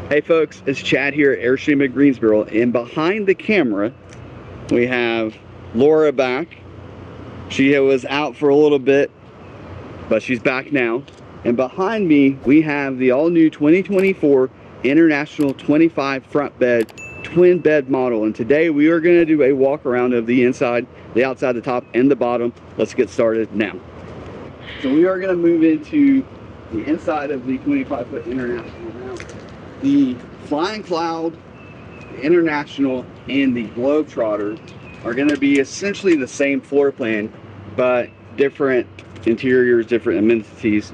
Hey folks, it's Chad here at Airstream at Greensboro, and behind the camera we have Laura back. She was out for a little bit, but she's back now. And behind me we have the all-new 2024 International 25 front bed twin bed model, and today we are going to do a walk around of the inside, the outside, the top, and the bottom. Let's get started now. So we are going to move into the inside of the 25-foot International now. The Flying Cloud, the International, and the Globetrotter are going to be essentially the same floor plan, but different interiors, different amenities.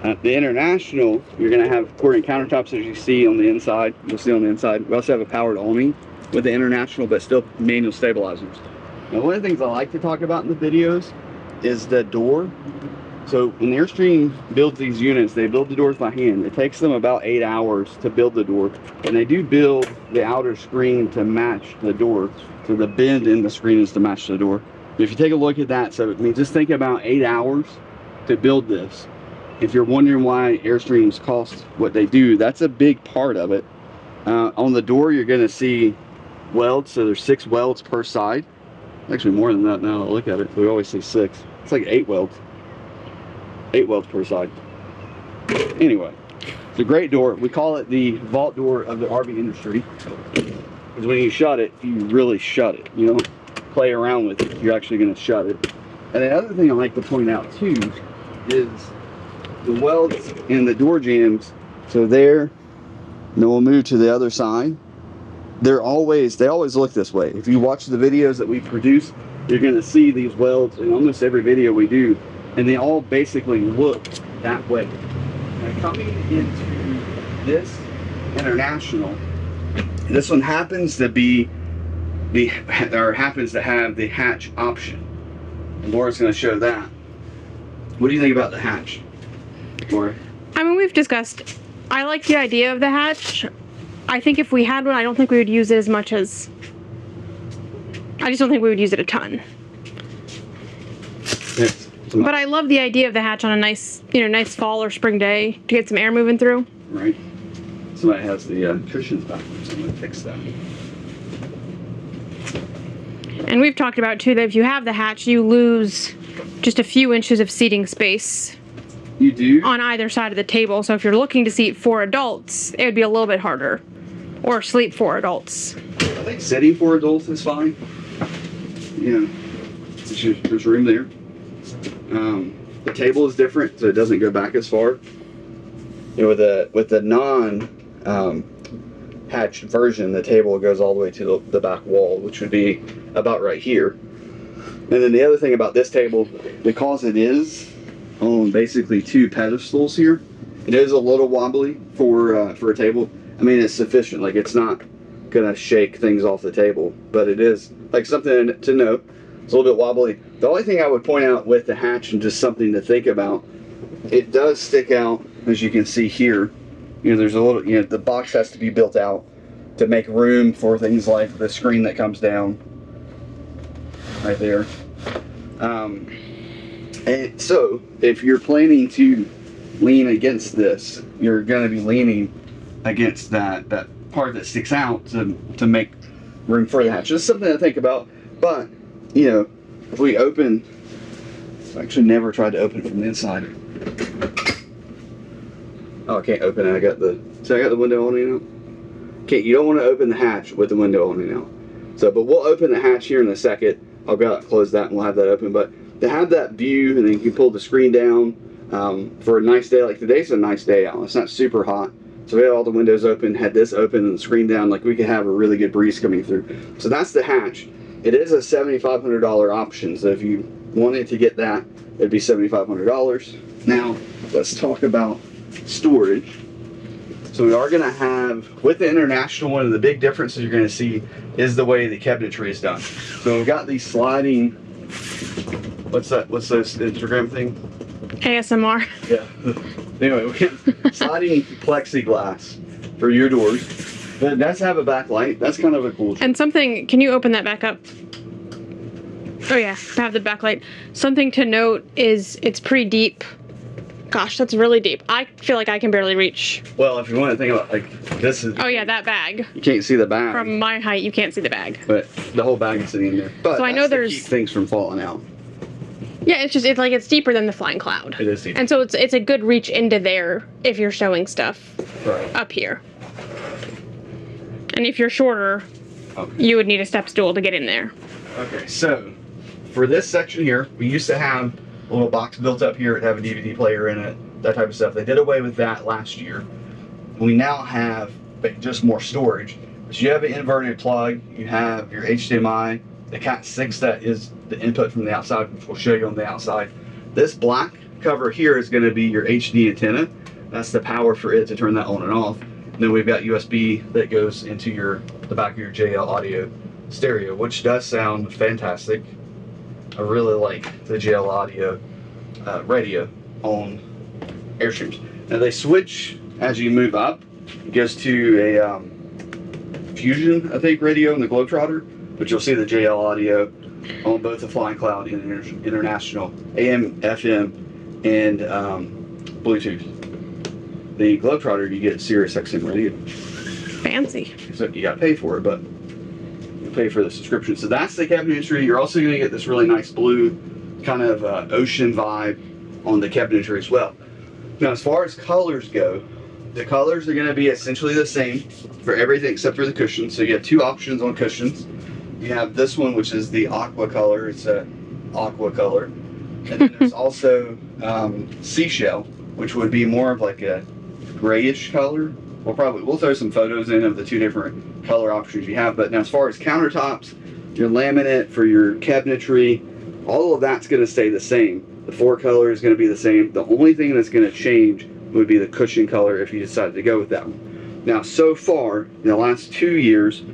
The International, you're going to have quartering countertops, as you see on the inside. You'll see on the inside. We also have a powered awning with the International, but still manual stabilizers. Now, one of the things I like to talk about in the videos is the door. So when Airstream builds these units, they build the doors by hand. It takes them about 8 hours to build the door, and they do build the outer screen to match the door. So the bend in the screen is to match the door. If you take a look at that, so I mean, just think about 8 hours to build this. If you're wondering why Airstreams cost what they do, that's a big part of it. On the door, you're going to see welds. So there's 6 welds per side. Actually more than that now that I look at it. We always see 6. It's like 8 welds. 8 welds per side. Anyway, it's a great door. We call it the vault door of the RV industry, because when you shut it, you really shut it. You don't play around with it. You're actually going to shut it. And the other thing I like to point out too is the welds in the door jambs. So there, then we'll move to the other side. They always look this way. If you watch the videos that we produce, you're going to see these welds in almost every video we do. And they all basically look that way. Now, coming into this International, this one happens to be happens to have the hatch option. And Laura's going to show that. What do you think about the hatch, Laura? I mean, we've discussed. I like the idea of the hatch. I think if we had one, I don't think we would use it as much as. I just don't think we would use it a ton. Yes. But I love the idea of the hatch on a nice, nice fall or spring day to get some air moving through. Right. Somebody has the cushions backwards. I'm going to fix that. And we've talked about too that if you have the hatch, you lose just a few inches of seating space. You do? On either side of the table. So if you're looking to seat 4 adults, it would be a little bit harder. Or sleep 4 adults. I think sitting 4 adults is fine. Yeah. There's room there. The table is different, so it doesn't go back as far. With the non-hatch version, the table goes all the way to the back wall, which would be about right here. And then the other thing about this table, because it is on basically 2 pedestals here, it is a little wobbly for a table. I mean, it's sufficient. Like, it's not gonna shake things off the table, but it is like something to note. It's a little bit wobbly. The only thing I would point out with the hatch, and just something to think about, it does stick out, as you can see here. There's a little, the box has to be built out to make room for things like the screen that comes down right there. And so, if you're planning to lean against this, you're going to be leaning against that part that sticks out to make room for the hatch. Just something to think about. But if we open, I actually never tried to open it from the inside. Oh, I can't open it. I got the window awning out. Okay, you don't want to open the hatch with the window awning out. So, but we'll open the hatch here in a second. I'll go out and close that, and we'll have that open. But to have that view, and then you can pull the screen down for a nice day. Like today's a nice day out. It's not super hot. So we had all the windows open, had this open, and the screen down. Like, we could have a really good breeze coming through. So that's the hatch. It is a $7,500 option, so if you wanted to get that, it'd be $7,500. Now, let's talk about storage. So we are going to have, with the International, one of the big differences you're going to see is the way the cabinetry is done. So we've got these sliding, what's this Instagram thing? ASMR. Yeah. Anyway, we have sliding plexiglass for your doors. But it does have a backlight. That's kind of a cool trick. And something, can you open that back up? Oh yeah, have the backlight. Something to note is it's pretty deep Gosh, that's really deep. I feel like I can barely reach. Well, if you want to think about like this is. Oh yeah, that bag. You can't see the bag. From my height, you can't see the bag. But the whole bag is sitting in there. But so I know there's to keep things from falling out. Yeah, it's deeper than the flying cloud. It is deep. And so it's a good reach into there if you're showing stuff right up here. And if you're shorter, okay, you would need a step stool to get in there. Okay, so for this section here, we used to have a little box built up here. It'd have a DVD player in it, that type of stuff. They did away with that last year. We now have just more storage. So you have an inverted plug, you have your HDMI, the Cat 6 that is the input from the outside, which we'll show you on the outside. This black cover here is going to be your HD antenna. That's the power for it to turn that on and off. And then we've got USB that goes into the back of your JL Audio stereo, which does sound fantastic. I really like the JL Audio radio on Airstreams. Now they switch as you move up. It goes to a Fusion, I think, radio in the Globetrotter, but you'll see the JL Audio on both the Flying Cloud and International, AM, FM, and Bluetooth. The Globetrotter, you get Sirius XM radio. Fancy. So you gotta pay for it, but you pay for the subscription. So that's the cabinetry. You're also gonna get this really nice blue kind of ocean vibe on the cabinetry as well. Now, as far as colors go, the colors are gonna be essentially the same for everything except for the cushions. So you have two options on cushions. You have this one, which is the aqua color. It's a aqua color. And then there's also seashell, which would be more of like a grayish color. We'll throw some photos in of the two different color options you have. But now as far as countertops, your laminate for your cabinetry, all of that's going to stay the same. The four color is going to be the same. The only thing that's going to change would be the cushion color if you decided to go with that one. Now, so far, in the last 2 years,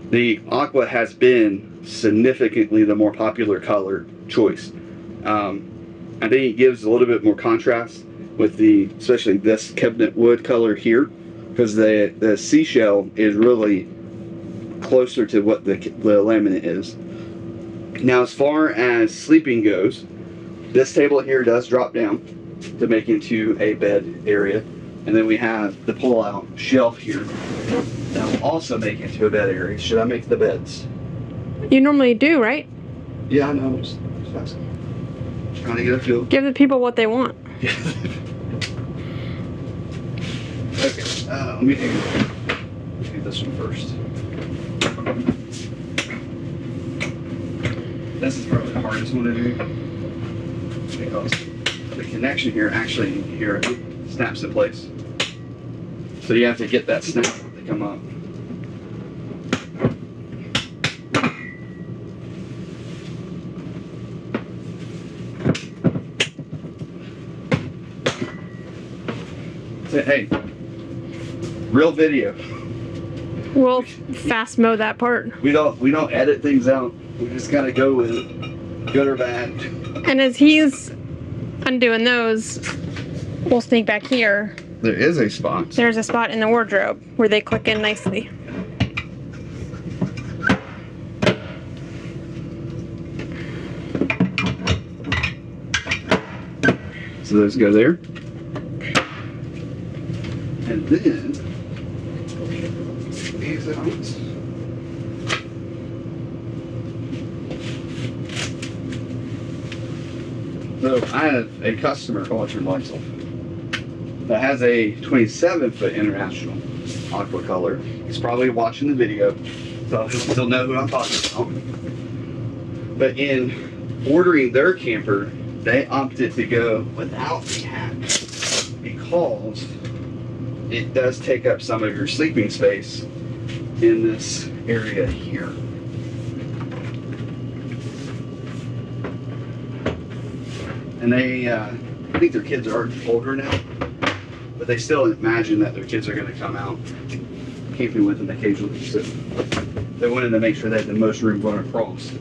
the aqua has been significantly the more popular color choice. I think it gives a little bit more contrast with especially this cabinet wood color here, because the seashell is really closer to what the laminate is. Now, as far as sleeping goes, this table here does drop down to make into a bed area, and then we have the pull-out shelf here that will also make into a bed area. Should I make the beds? You normally do, right? Yeah, I know. Just trying to get a feel. Give the people what they want. Yeah. Okay, let me do this one first. This is probably the hardest one to do, because the connection here, actually, here, it snaps in place. So you have to get that snap to come up. So, hey, real video. We'll fast mow that part. We don't edit things out. We just gotta go with it, good or bad. And as he's undoing those, we'll sneak back here. There is a spot. There's a spot in the wardrobe where they click in nicely. So those go there. And then these out. So I have a customer, turn lights off, that has a 27-foot International aqua color. He's probably watching the video, so he'll know who I'm talking about. But in ordering their camper, they opted to go without the hatch because it does take up some of your sleeping space in this area here. And they, I think their kids are older now, but they still imagine that their kids are going to come out camping with them occasionally. So they wanted to make sure they had the most room going across.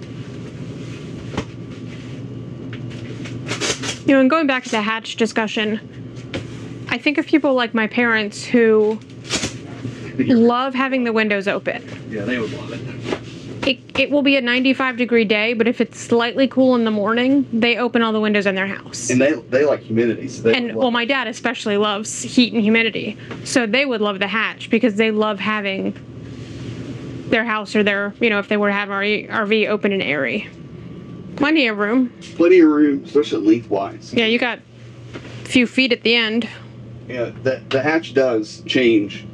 You know, and going back to the hatch discussion, I think of people like my parents who love having the windows open. Yeah, they would love it. it will be a 95-degree day, but if it's slightly cool in the morning, they open all the windows in their house. And they like humidity. So well, my dad especially loves heat and humidity. So they would love the hatch because they love having their house or their, you know, if they were to have an RV open and airy. Plenty of room. Plenty of room, especially lengthwise. Yeah, you got a few feet at the end. Yeah, the hatch does change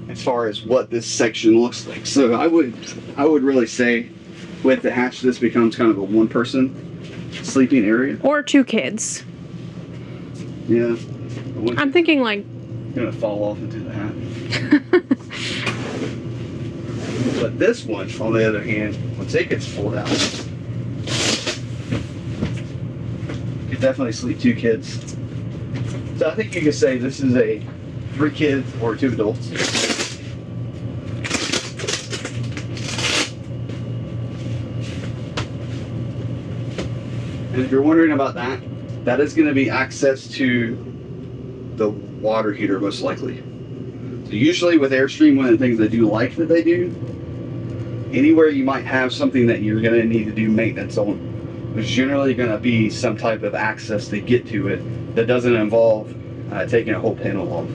as far as what this section looks like. So I would really say with the hatch, this becomes kind of a one-person sleeping area. Or 2 kids. Yeah. I'm thinking like... Gonna fall off into the hatch. But this one, on the other hand, once it gets pulled out, you could definitely sleep 2 kids. So I think you could say this is a 3 kids or 2 adults. And if you're wondering about that, that is going to be access to the water heater most likely. So usually with Airstream, one of the things they do like that they do, anywhere you might have something that you're going to need to do maintenance on, there's generally going to be some type of access to get to it that doesn't involve taking a whole panel off.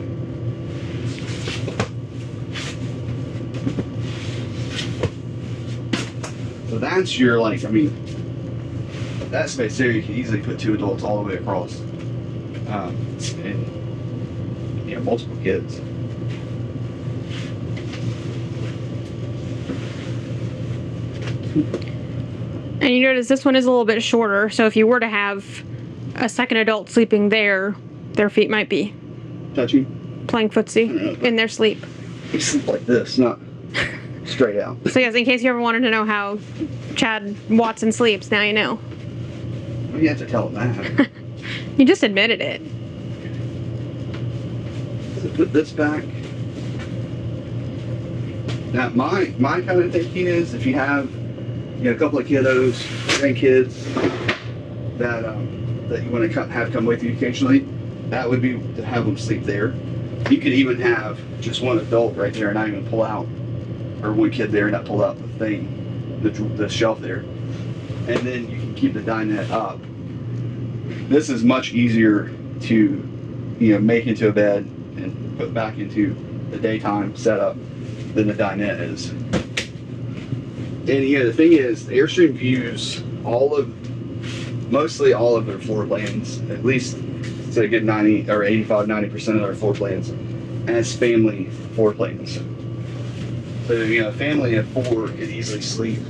So that's your, like, I mean, that space there, you can easily put 2 adults all the way across. And, you know, multiple kids. And you notice this one is a little bit shorter, so if you were to have a second adult sleeping there, their feet might be touching, playing footsie in their sleep. You sleep like this, not straight out. So yes, in case you ever wanted to know how Chad Watson sleeps, now you know. Well, you have to tell him that. You just admitted it. So put this back. Now my kind of thinking is, if you have, you know, a couple of kiddos, grandkids that you want to have come with you occasionally, that would be to have them sleep there. You could even have just one adult right there and not even pull out, or one kid there and not pull out the thing, the shelf there, and then you can keep the dinette up. This is much easier to, you know, make into a bed and put back into the daytime setup than the dinette is. And you know, the thing is, Airstream views mostly all of their floor plans, at least it's a good 90 or 85-90% of their floor plans, as family floor plans. So, you know, a family of 4 could easily sleep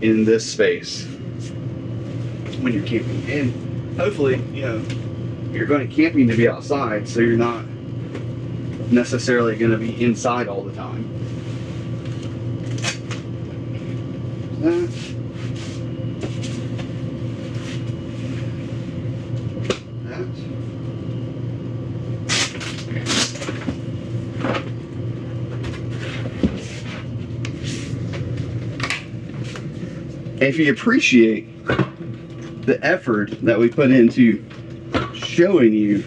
in this space when you're camping. And hopefully, you know, you're going camping to be outside, so you're not necessarily going to be inside all the time. That. If you appreciate the effort that we put into showing you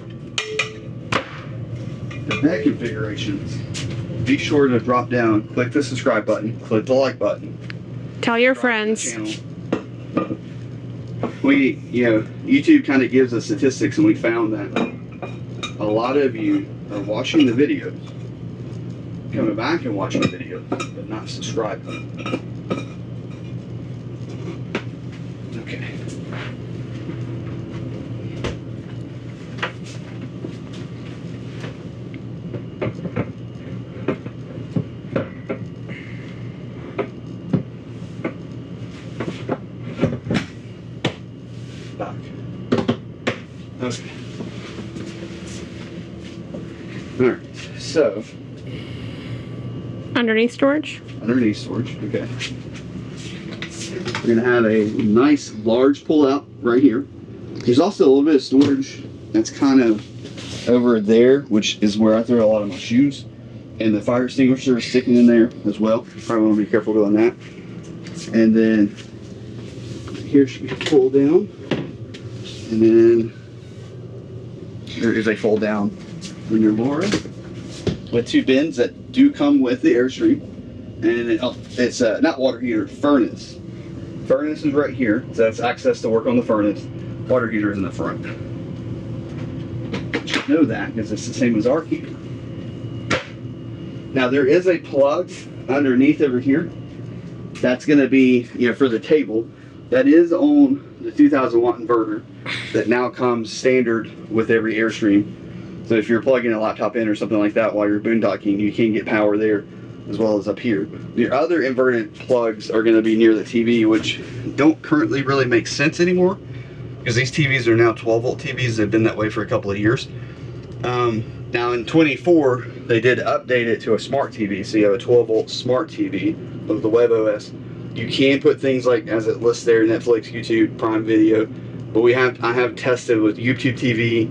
the bed configurations, be sure to drop down, click the subscribe button, click the like button. Tell your friends. You know, YouTube kind of gives us statistics, and we found that a lot of you are watching the videos, coming back and watching the videos, but not subscribing. Okay. Back. Okay. All right. So. Underneath storage? Underneath storage. Okay. We're going to have a nice large pull-out right here. There's also a little bit of storage that's kind of over there, which is where I throw a lot of my shoes. And the fire extinguisher is sticking in there as well. Probably want to be careful doing that. And then here should be a fold down. And then there is a fold down under Laura with 2 bins that do come with the Airstream. And it's not water heater, furnace. Furnace is right here, so that's access to work on the furnace. Water heater is in the front. You should know that because it's the same as our heater. Now there is a plug underneath over here. That's going to be, you know, for the table. That is on the 2000 watt inverter that now comes standard with every Airstream. So if you're plugging a laptop in or something like that while you're boondocking, you can get power there as well as up here. Your other inverted plugs are going to be near the TV, which don't currently really make sense anymore because these TVs are now 12 volt TVs. They've been that way for a couple of years. Now in 24, they did update it to a smart TV. So you have a 12 volt smart TV with the WebOS. You can put things like, as it lists there, Netflix, YouTube, Prime Video, but I have tested with YouTube TV.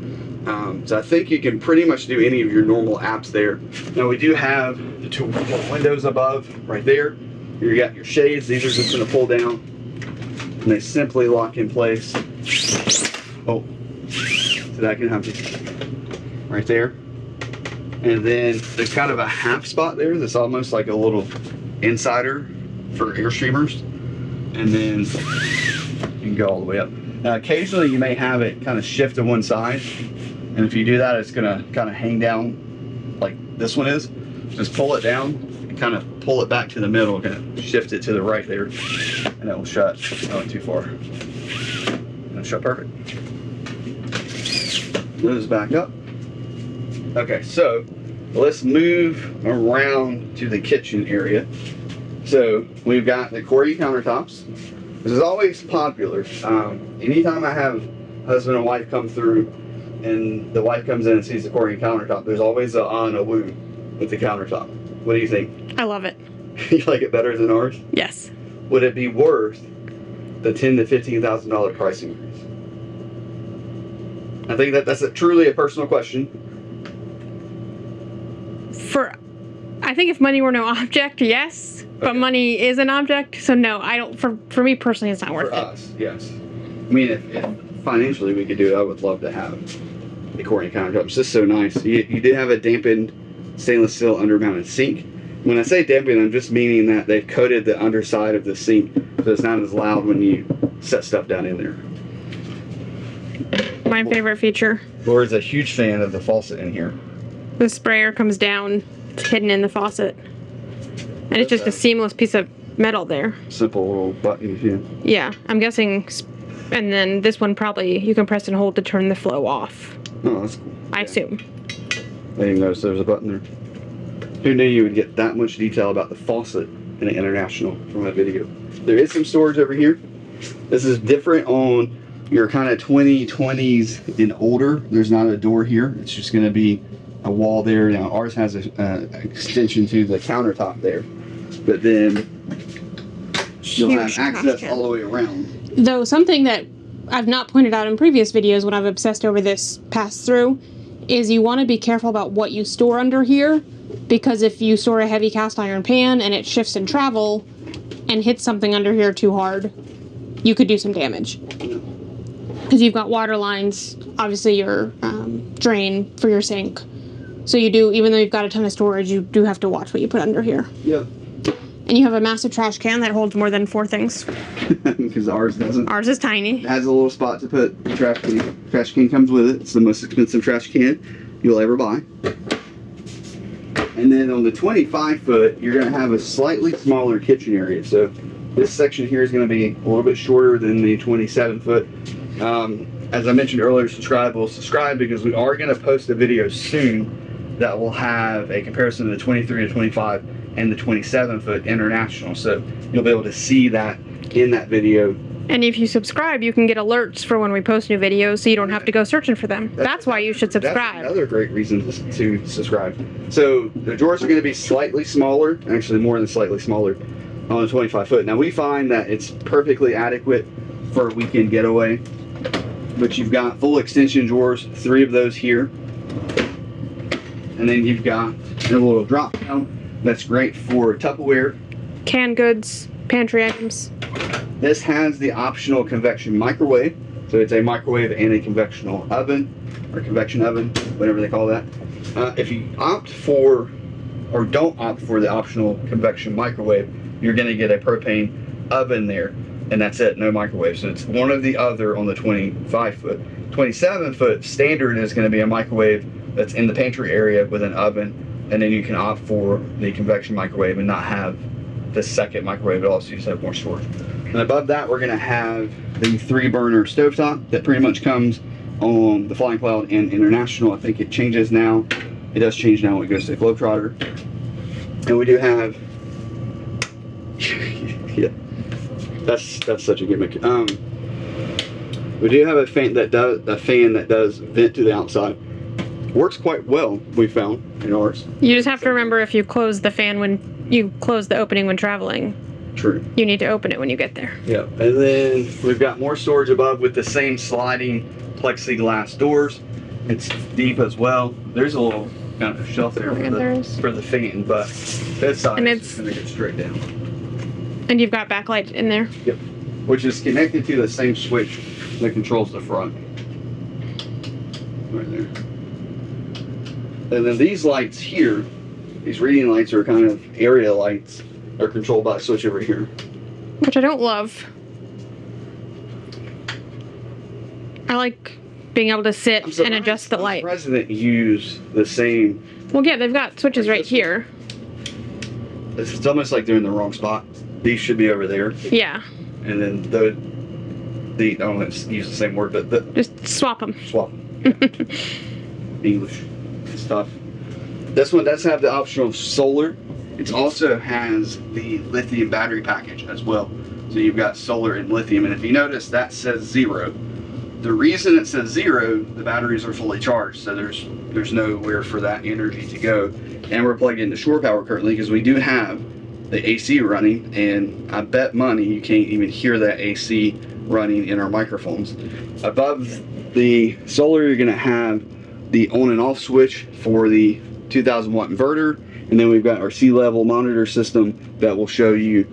So I think you can pretty much do any of your normal apps there. Now we do have the two windows above right there. You got your shades. These are just going to pull down and they simply lock in place. Oh, so that can happen right there. And then there's kind of a half spot there that's almost like a little insider for Airstreamers. And then you can go all the way up. Now occasionally you may have it kind of shift to one side. And if you do that, it's gonna kind of hang down like this one is. Just pull it down and kind of pull it back to the middle, kind of shift it to the right there, and it will shut. I went too far. It'll shut perfect. Those back up. Okay, so let's move around to the kitchen area. So we've got the Corey countertops. This is always popular. Anytime I have husband and wife come through and the wife comes in and sees the Corey countertop, there's always a on a woo with the countertop. What do you think? I love it. You like it better than ours? Yes. Would it be worth the $10,000 to $15,000 price increase? I think that's truly a personal question. I think if money were no object, yes. But Okay. money is an object, so no, I don't. For me personally, it's not worth For it. us, yes. I mean, if financially we could do it, I would love to have the Corey countertop. It's just so nice. You did have a dampened stainless steel undermounted sink. When I say dampened, I'm just meaning that they've coated the underside of the sink so it's not as loud when you set stuff down in there. My favorite feature. Laura's a huge fan of the faucet in here. The sprayer comes down, it's hidden in the faucet. And it's just a seamless piece of metal there. Simple little button. Yeah. Yeah, I'm guessing. And then this one probably you can press and hold to turn the flow off. Oh, that's cool. I assume. I didn't notice there was a button there. Who knew you would get that much detail about the faucet in an International from a video? There is some storage over here. This is different on your kind of 2020s and older. There's not a door here. It's just going to be a wall there. Now ours has an extension to the countertop there, but then you'll have Huge access trash all the way around. Though something that I've not pointed out in previous videos when I've obsessed over this pass-through is you want to be careful about what you store under here, because if you store a heavy cast iron pan and it shifts in travel and hits something under here too hard, you could do some damage. Because you've got water lines, obviously your drain for your sink. So you do, even though you've got a ton of storage, you do have to watch what you put under here. Yep. And you have a massive trash can that holds more than 4 things. Because ours doesn't. Ours is tiny. It has a little spot to put the trash can. Trash can comes with it. It's the most expensive trash can you'll ever buy. And then on the 25 foot, you're going to have a slightly smaller kitchen area. So this section here is going to be a little bit shorter than the 27 foot. As I mentioned earlier, subscribe because we are going to post a video soon that will have a comparison of the 23 to 25 and the 27 foot International. So you'll be able to see that in that video. And if you subscribe, you can get alerts for when we post new videos, so you don't have to go searching for them. That's why you should subscribe. That's another great reason to subscribe. So the drawers are going to be slightly smaller, actually more than slightly smaller on the 25 foot. Now we find that it's perfectly adequate for a weekend getaway, but you've got full extension drawers, 3 of those here. And then you've got a little drop down that's great for Tupperware, Canned goods, pantry items. This has the optional convection microwave. So it's a microwave and a convectional oven, or convection oven, whatever they call that. If you opt for or don't opt for the optional convection microwave, you're going to get a propane oven there, and that's it, no microwave. So it's one or the other on the 25-foot. 27-foot standard is going to be a microwave that's in the pantry area with an oven, and then you can opt for the convection microwave and not have the second microwave at all, so you just have more storage. And above that, we're going to have the 3-burner stovetop that pretty much comes on the Flying Cloud and International. I think it changes now. It does change now when it goes to the Globetrotter. And we do have, yeah, that's such a gimmick. We do have a fan that does vent to the outside. Works quite well, we found in ours. You just have to remember, if you close the fan when you close the opening when traveling. True. You need to open it when you get there. Yeah, and then we've got more storage above with the same sliding plexiglass doors. It's deep as well. There's a little kind of shelf there for the fan, but this side is going to get straight down. And you've got backlight in there. Yep, which is connected to the same switch that controls the front. Right there. And then these lights here, these reading lights are kind of area lights. They're controlled by a switch over here. Which I don't love. I like being able to sit and adjust the light. I'm surprised that use the same. Well, yeah, they've got switches right here. It's almost like they're in the wrong spot. These should be over there. Yeah. And then I don't want to use the same word, but just swap them. Swap them. Yeah. English stuff. This one does have the optional solar. It also has the lithium battery package as well. So you've got solar and lithium, and if you notice, that says 0. The reason it says 0, the batteries are fully charged, so there's nowhere for that energy to go. And we're plugged into shore power currently because we do have the AC running, and I bet money you can't even hear that AC running in our microphones. Above the solar, you're going to have the on and off switch for the 2000 watt inverter, and then we've got our sea level monitor system that will show you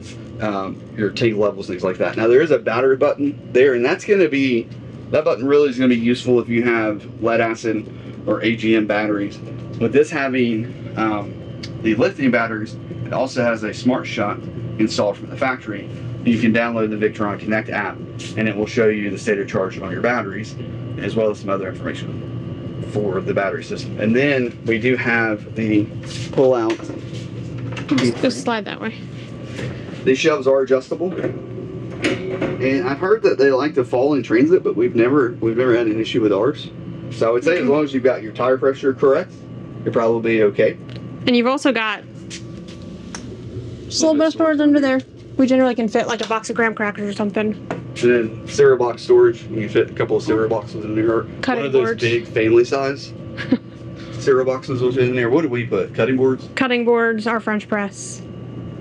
your tank levels, things like that. Now there is a battery button there, and that's going to be, that button really is going to be useful if you have lead acid or AGM batteries. With this having the lithium batteries, it also has a smart shot installed from the factory. You can download the Victron Connect app, and it will show you the state of charge on your batteries, as well as some other information for the battery system. And then we do have the pull out. Just slide that way. These shelves are adjustable, and I've heard that they like to fall in transit, but we've never had an issue with ours. So I would say as long as you've got your tire pressure correct, you're probably okay. And you've also got just a little bit of storage under there. We generally can fit like a box of graham crackers or something. And then cereal box storage. You can fit a couple of cereal boxes in there. Cutting one of those boards. Big family size cereal boxes will fit in there. What do we put? Cutting boards? Cutting boards, our French press.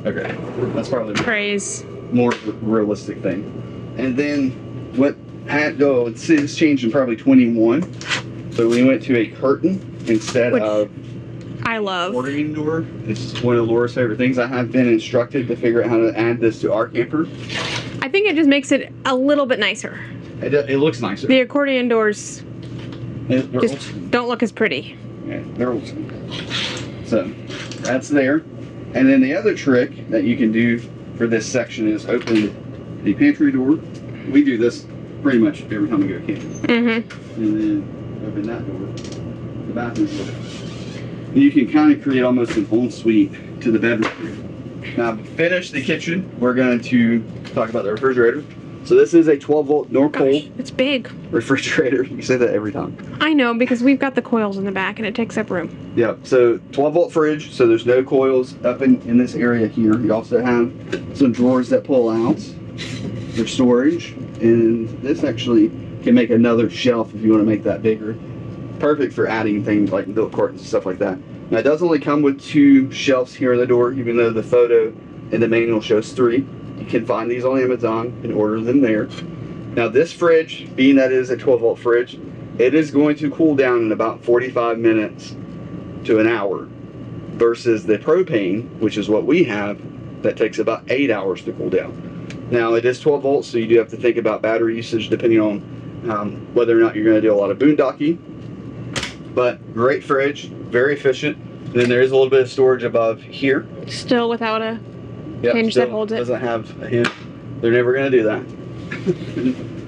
Okay, that's probably trays. More realistic thing. And then what had it's changed in probably 21. So we went to a curtain instead of I love. Accordion door. It's one of Laura's favorite things. I have been instructed to figure out how to add this to our camper. I think it just makes it a little bit nicer. It looks nicer. The accordion doors just don't look as pretty. Yeah, they're old school. So that's there. And then the other trick that you can do for this section is open the pantry door. We do this pretty much every time we go camping. Mm-hmm. And then open that door, the bathroom door. And you can kind of create almost an ensuite to the bedroom. Now, to finish the kitchen, we're going to talk about the refrigerator. So this is a 12-volt North Pole. It's big. Refrigerator. You say that every time. I know, because we've got the coils in the back and it takes up room. Yeah, so 12-volt fridge, so there's no coils up in this area here. You also have some drawers that pull out for storage, and this actually can make another shelf if you want to make that bigger. Perfect for adding things like milk cartons and stuff like that. Now, it does only come with 2 shelves here on the door, even though the photo in the manual shows 3. You can find these on Amazon and order them there. Now, this fridge, being that it is a 12-volt fridge, it is going to cool down in about 45 minutes to an hour versus the propane, which is what we have, that takes about 8 hours to cool down. Now, it is 12 volts, so you do have to think about battery usage depending on whether or not you're going to do a lot of boondocking. But great fridge, very efficient. Then there is a little bit of storage above here. Still without a Yep, hinge still that holds it. Doesn't have a hinge. They're never going to do that.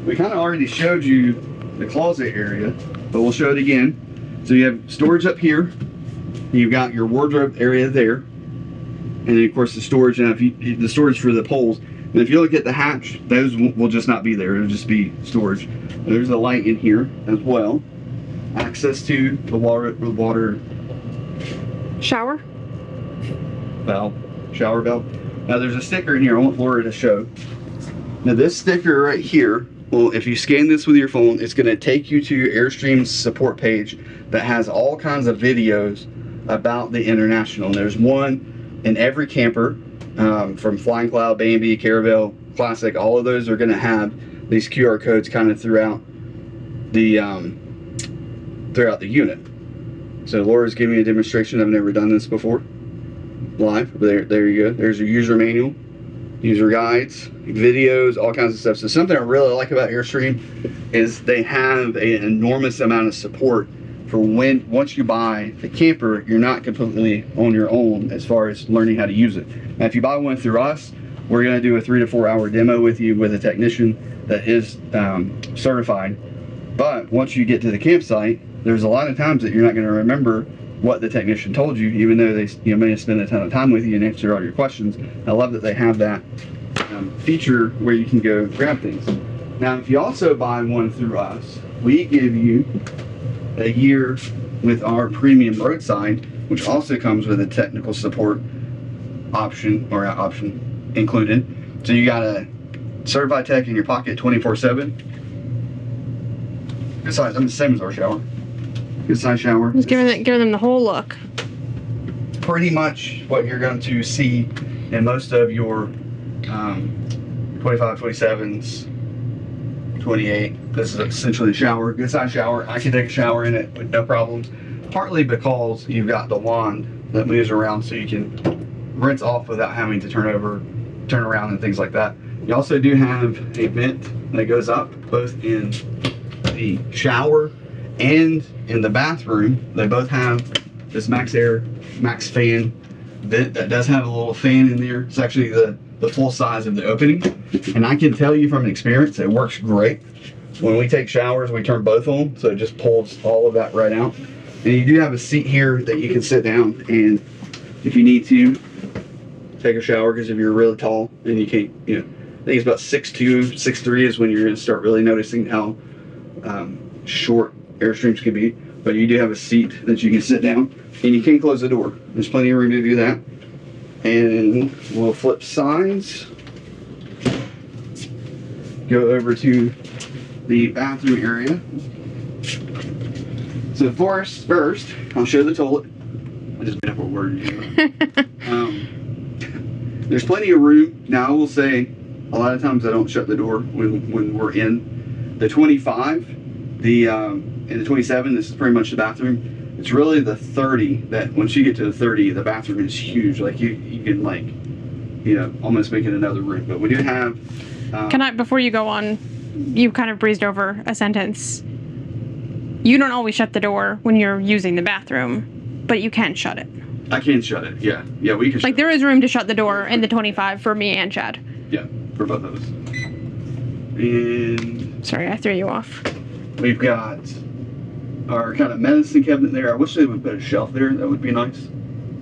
We kind of already showed you the closet area, but we'll show it again. So you have storage up here. You've got your wardrobe area there, and then of course the storage. Now, the storage for the poles. And if you look at the hatch, those will just not be there. It'll just be storage. There's a light in here as well. Access to the water Shower? valve, shower valve. Now there's a sticker in here I want Laura to show. Now this sticker right here, well, if you scan this with your phone, it's going to take you to Airstream's support page that has all kinds of videos about the International. And there's one in every camper, from Flying Cloud, Bambi, Caravelle, Classic. All of those are going to have these QR codes kind of throughout the unit. So Laura's giving me a demonstration. I've never done this before live. There you go. There's your user manual, user guides, videos, all kinds of stuff. So something I really like about Airstream is they have an enormous amount of support for once you buy the camper, you're not completely on your own as far as learning how to use it. Now, if you buy one through us, we're going to do a 3 to 4 hour demo with you with a technician that is certified. But once you get to the campsite, there's a lot of times that you're not going to remember what the technician told you, even though they may have spent a ton of time with you and answer all your questions. I love that they have that feature where you can go grab things. Now, if you also buy one through us, we give you a year with our premium roadside, which also comes with a technical support option included. So you got a certified tech in your pocket 24/7. Good size. I'm the same as our shower. Good size shower. Just giving them the whole look. Pretty much what you're going to see in most of your 25, 27s, 28. This is essentially a shower, good size shower. I can take a shower in it with no problems. Partly because you've got the wand that moves around so you can rinse off without having to turn around and things like that. You also do have a vent that goes up both in the shower and in the bathroom. They both have this max fan vent that does have a little fan in there. It's actually the full size of the opening, and I can tell you from experience it works great. When we take showers, we turn both on, so it just pulls all of that right out. And you do have a seat here that you can sit down, and if you need to take a shower, because if you're really tall and you can't, I think it's about 6'2", 6'3" is when you're going to start really noticing how short Airstreams can be. But you do have a seat that you can sit down, and you can close the door. There's plenty of room to do that. And we'll flip sides, go over to the bathroom area. So first, I'll show the toilet. I just made up a word. There's plenty of room. Now I will say, a lot of times I don't shut the door when we're in. The 25, and the 27, this is pretty much the bathroom. It's really the 30 that once you get to the 30, the bathroom is huge. Like you can like, almost make it another room. But we do have. Can I, before you go on, you kind of breezed over a sentence. You don't always shut the door when you're using the bathroom, but you can shut it. I can shut it. Yeah, we can. Like there is room to shut the door in the 25 for me and Chad. Yeah, for both of us. And sorry, I threw you off. We've got our kind of medicine cabinet there. I wish they would put a shelf there. That would be nice.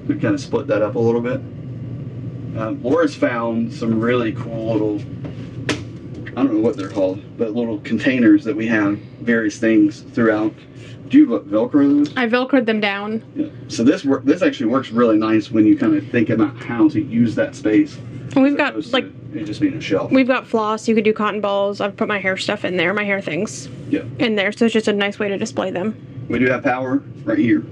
We'd kind of split that up a little bit. Laura's found some really cool little, I don't know what they're called, but little containers that we have various things throughout. Do you Velcro those? I Velcroed them down. Yeah. So this actually works really nice when you kind of think about how to use that space. And we've got like it just being a shelf. We've got floss. You could do cotton balls. I've put my hair stuff in there, my hair things. Yeah. In there, so it's just a nice way to display them. We do have power right here.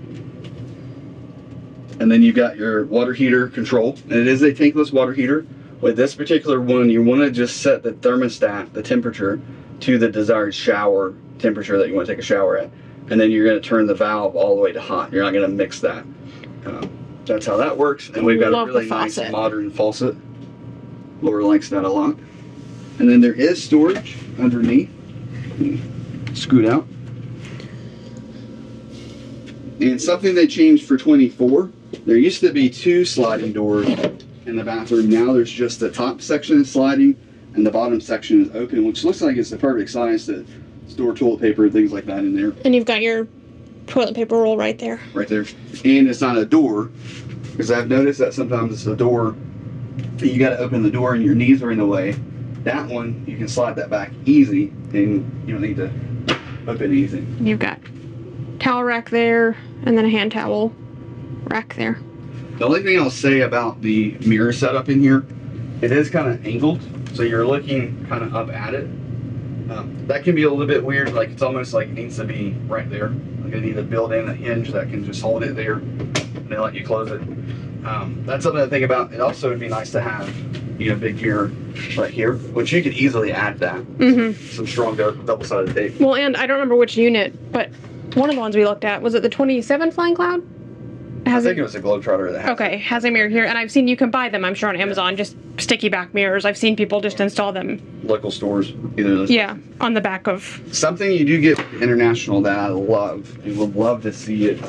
And then you've got your water heater control. And it is a tankless water heater. With this particular one, you want to just set the thermostat, the temperature, to the desired shower temperature that you want to take a shower at. And then you're going to turn the valve all the way to hot. You're not going to mix that. That's how that works. And we've got a really nice modern faucet. Laura likes that a lot. And then there is storage underneath. Scoot out. And something they changed for 24 there used to be 2 sliding doors in the bathroom. Now there's just the top section is sliding and the bottom section is open, which looks like it's the perfect size to store toilet paper and things like that in there. And you've got your toilet paper roll right there. Right there. And it's not a door, because I've noticed that sometimes it's a door. You got to open the door and your knees are in the way. That one, you can slide that back easy and you don't need to open anything. You've got towel rack there and then a hand towel rack there. The only thing I'll say about the mirror setup in here, it is kind of angled, so you're looking kind of up at it. That can be a little bit weird, like it's almost like it needs to be right there. Like I need to build in a hinge that can just hold it there and then let you close it. That's something to think about. It also would be nice to have, you know, a big mirror right here, which you could easily add that. Some strong double-sided tape. Well, and I don't remember which unit, but one of the ones we looked at, was it the 27 Flying Cloud? I think it was a Globetrotter that has Okay, has a mirror here, and I've seen you can buy them, I'm sure, on Amazon, just sticky back mirrors. I've seen people just install them. Local stores, either of those. Yeah, on the back of. Something you do get international that I love, and would love to see it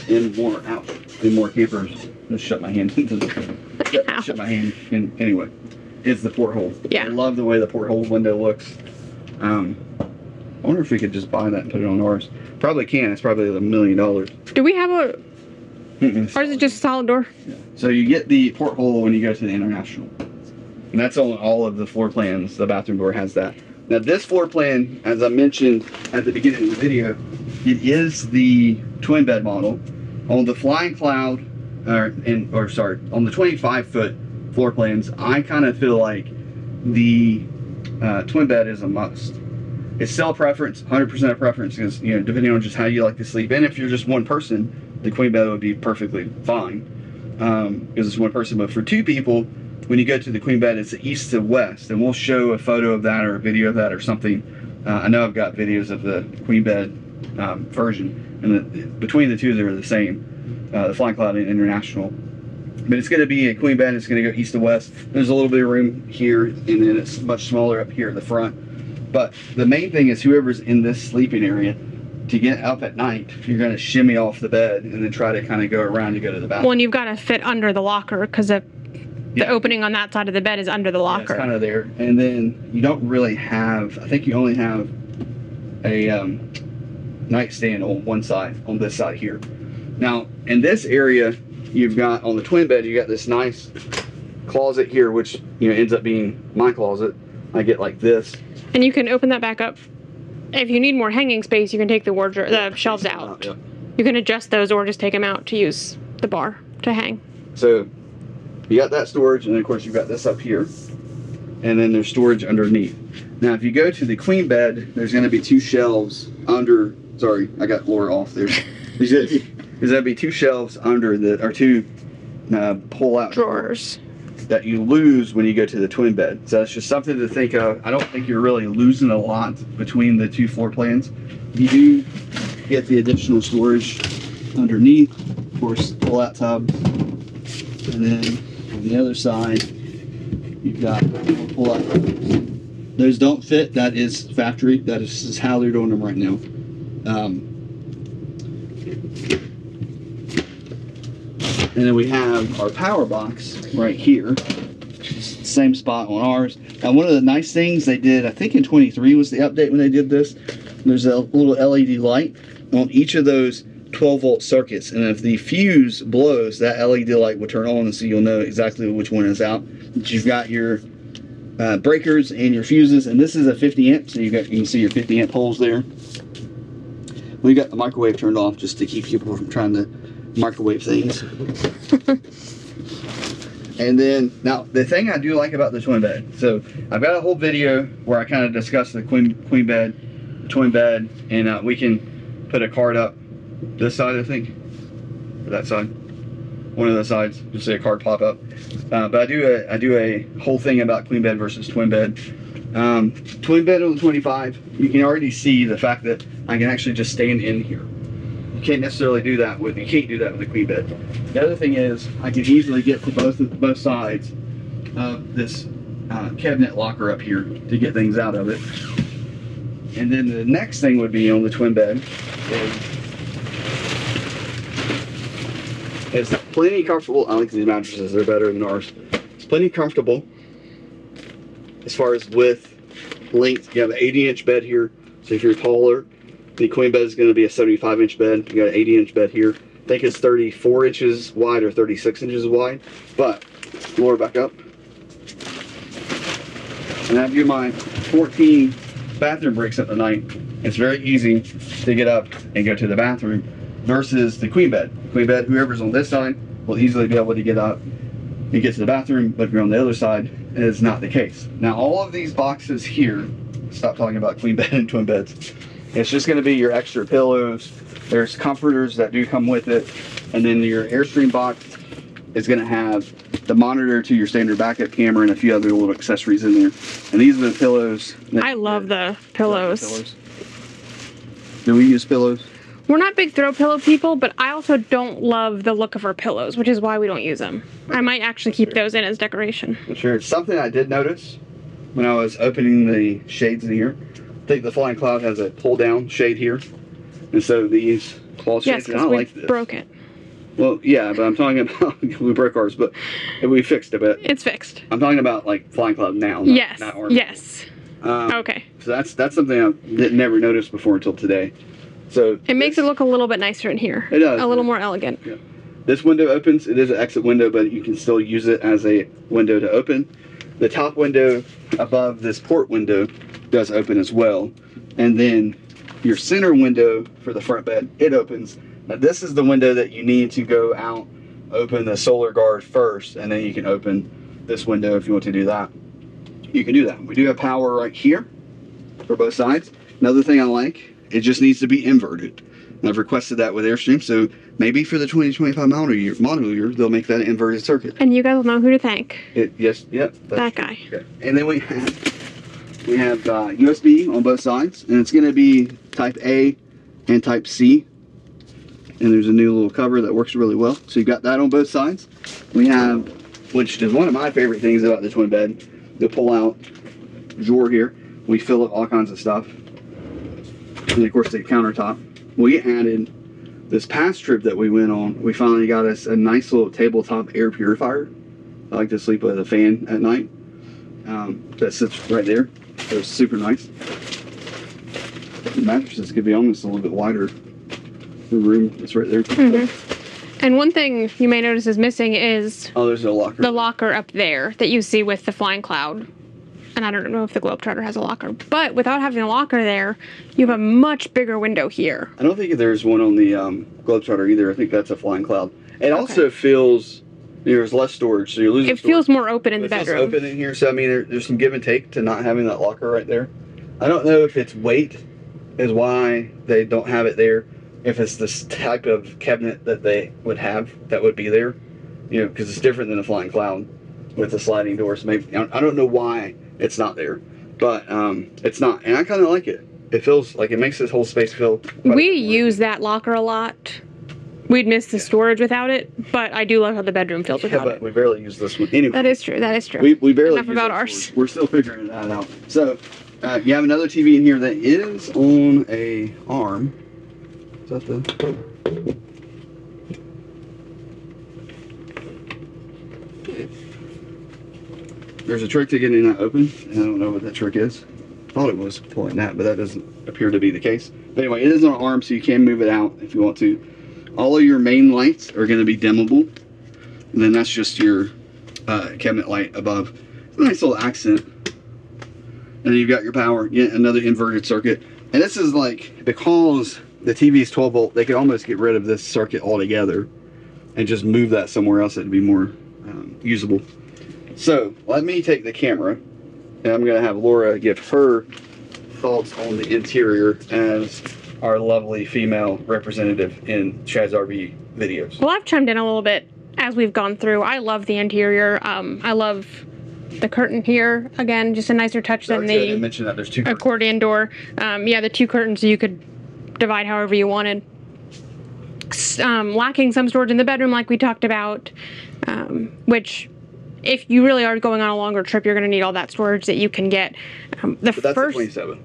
in more campers. Just shut my hand. Shut my hand. Anyway, is the porthole. Yeah. I love the way the porthole window looks. I wonder if we could just buy that and put it on ours. Probably can. It's probably $1 million. Do we have a? Or is it just a solid door? Yeah. So you get the porthole when you go to the International. And that's on all of the floor plans. The bathroom door has that. Now this floor plan, as I mentioned at the beginning of the video, it is the twin bed model. On the Flying Cloud, on the 25-foot floor plans, I kind of feel like the twin bed is a must. It's still a preference, 100% a preference, because, you know, depending on just how you like to sleep. And if you're just one person, the queen bed would be perfectly fine, because it's one person. But for 2 people, when you go to the queen bed, it's east to west, and we'll show a photo of that or a video of that or something. I know I've got videos of the queen bed version, and between the two, they're the same, the Flying Cloud and International. But it's going to be a queen bed. It's going to go east to west. There's a little bit of room here, and then it's much smaller up here at the front. But the main thing is whoever's in this sleeping area, to get up at night, you're going to shimmy off the bed and then try to kind of go around to go to the bathroom. Well, and you've got to fit under the locker, because the opening on that side of the bed is under the locker. Yeah, it's kind of there. And then you don't really have, I think you only have a nightstand on one side, on this side here. Now, in this area, you've got, on the twin bed, you got this nice closet here, which, you know, ends up being my closet. I get like this. And you can open that back up. If you need more hanging space, you can take the wardrobe, the shelves out. Yeah. You can adjust those or just take them out to use the bar to hang. So you got that storage, and then of course you've got this up here, and then there's storage underneath. Now if you go to the queen bed, there's going to be 2 shelves under, sorry, I got Laura off there. There's going to be 2 shelves under the, or 2 pull out drawers that you lose when you go to the twin bed. So that's just something to think of. I don't think you're really losing a lot between the 2 floor plans. You do get the additional storage underneath, of course, pull out tubs. And then on the other side, you've got pull out tubs. Those don't fit, that is factory. That is just how they're doing them right now. And then we have our power box right here. Same spot on ours. Now one of the nice things they did, I think in 23 was the update when they did this, there's a little LED light on each of those 12-volt circuits. And if the fuse blows, that LED light will turn on, and so you'll know exactly which one is out. But you've got your breakers and your fuses, and this is a 50 amp, so you can see your 50 amp poles there. We got the microwave turned off just to keep people from trying to microwave things. And then now the thing I do like about the twin bed, so I've got a whole video where I kind of discuss the queen bed, the twin bed, and we can put a card up this side, I think, or that side, one of the sides, just see a card pop up. But I do a whole thing about queen bed versus twin bed. Twin bed on the 25, you can already see the fact that I can actually just stand in here. You can't necessarily do that with, you can't do that with a queen bed. The other thing is, I can easily get to both sides of this cabinet locker up here to get things out of it. And then the next thing would be on the twin bed is It's plenty comfortable. I like these mattresses, they're better than ours. It's plenty comfortable as far as width, length. You have an 80-inch bed here, so if you're taller, the queen bed is going to be a 75-inch bed. You got an 80-inch bed here. I think it's 34 inches wide or 36 inches wide. But lower back up, and I give my 14 bathroom breaks at the night. It's very easy to get up and go to the bathroom versus the queen bed. Queen bed, whoever's on this side will easily be able to get up and get to the bathroom, but if you're on the other side, it is not the case. Now, all of these boxes here, stop talking about queen bed and twin beds. It's just going to be your extra pillows. There's comforters that do come with it, and then your Airstream box is going to have the monitor to your standard backup camera and a few other little accessories in there. And these are the pillows. I love the pillows. Do we use pillows? We're not big throw pillow people, but I also don't love the look of our pillows, which is why we don't use them. I might actually keep those in as decoration. Sure. Something I did notice when I was opening the shades in here, I think the Flying Cloud has a pull down shade here. And so these cloth shades, yes, I don't like this. Broke it. Well, yeah, but I'm talking about, we broke ours, but we fixed it. But it's fixed. I'm talking about like Flying Cloud now, yes, not ours. Yes. Okay. So that's something I never noticed before until today. So it makes it look a little bit nicer in here. It does. A little more elegant. Yeah. This window opens. It is an exit window, but you can still use it as a window to open. The top window above this port window does open as well. And then your center window for the front bed, it opens. Now this is the window that you need to go out, open the solar guard first, and then you can open this window if you want to do that. You can do that. We do have power right here for both sides. Another thing I like, it just needs to be inverted. And I've requested that with Airstream, so maybe for the 2025 model year, they'll make that an inverted circuit. And you guys will know who to thank. That guy. Okay. And then we have USB on both sides, and it's going to be Type A and Type C. And there's a new little cover that works really well. So you've got that on both sides. We have, which is one of my favorite things about the twin bed, the pull-out drawer here. We fill up all kinds of stuff. And of course the countertop. We added this past trip that we went on, we finally got us a nice little tabletop air purifier. I like to sleep with a fan at night. That sits right there. So it's super nice. The mattresses could be almost a little bit wider. The room is right there. Mm-hmm. And one thing you may notice is missing is there's a locker. The locker up there that you see with the Flying Cloud. And I don't know if the Globetrotter has a locker, but without having a locker there, you have a much bigger window here. I don't think there's one on the Globetrotter either. I think that's a Flying Cloud. It also feels there's less storage, so you're losing. It feels more open in the bedroom. It feels open in here, so I mean there's some give and take to not having that locker right there. I don't know if it's weight is why they don't have it there. If it's this type of cabinet that they would have that would be there, you know, because it's different than a Flying Cloud with the sliding doors. Maybe I don't know why it's not there, but it's not, and I kind of like it. It feels like it makes this whole space feel. We use that locker a lot. We'd miss the storage without it, but I do love how the bedroom feels without it. We barely use this one anyway. That is true. That is true. We barely enough about ours. We're still figuring that out. So you have another TV in here that is on a arm. Is that the? There's a trick to getting that open. I don't know what that trick is. I thought it was pulling that, but that doesn't appear to be the case. But anyway, it is on an arm, so you can move it out if you want to. All of your main lights are going to be dimmable. And then that's just your cabinet light above. It's a nice little accent. And then you've got your power, yet another inverted circuit. And this is like, because the TV is 12 volt, they could almost get rid of this circuit altogether and just move that somewhere else that would be more usable. So let me take the camera, and I'm going to have Laura give her thoughts on the interior as our lovely female representative in Chad's RV videos. Well, I've chimed in a little bit as we've gone through. I love the interior. I love the curtain here. Again, just a nicer touch than the mention that there's two accordion door. Yeah, the two curtains you could divide however you wanted. Lacking some storage in the bedroom like we talked about, which if you really are going on a longer trip, you're going to need all that storage that you can get. But that's a 27.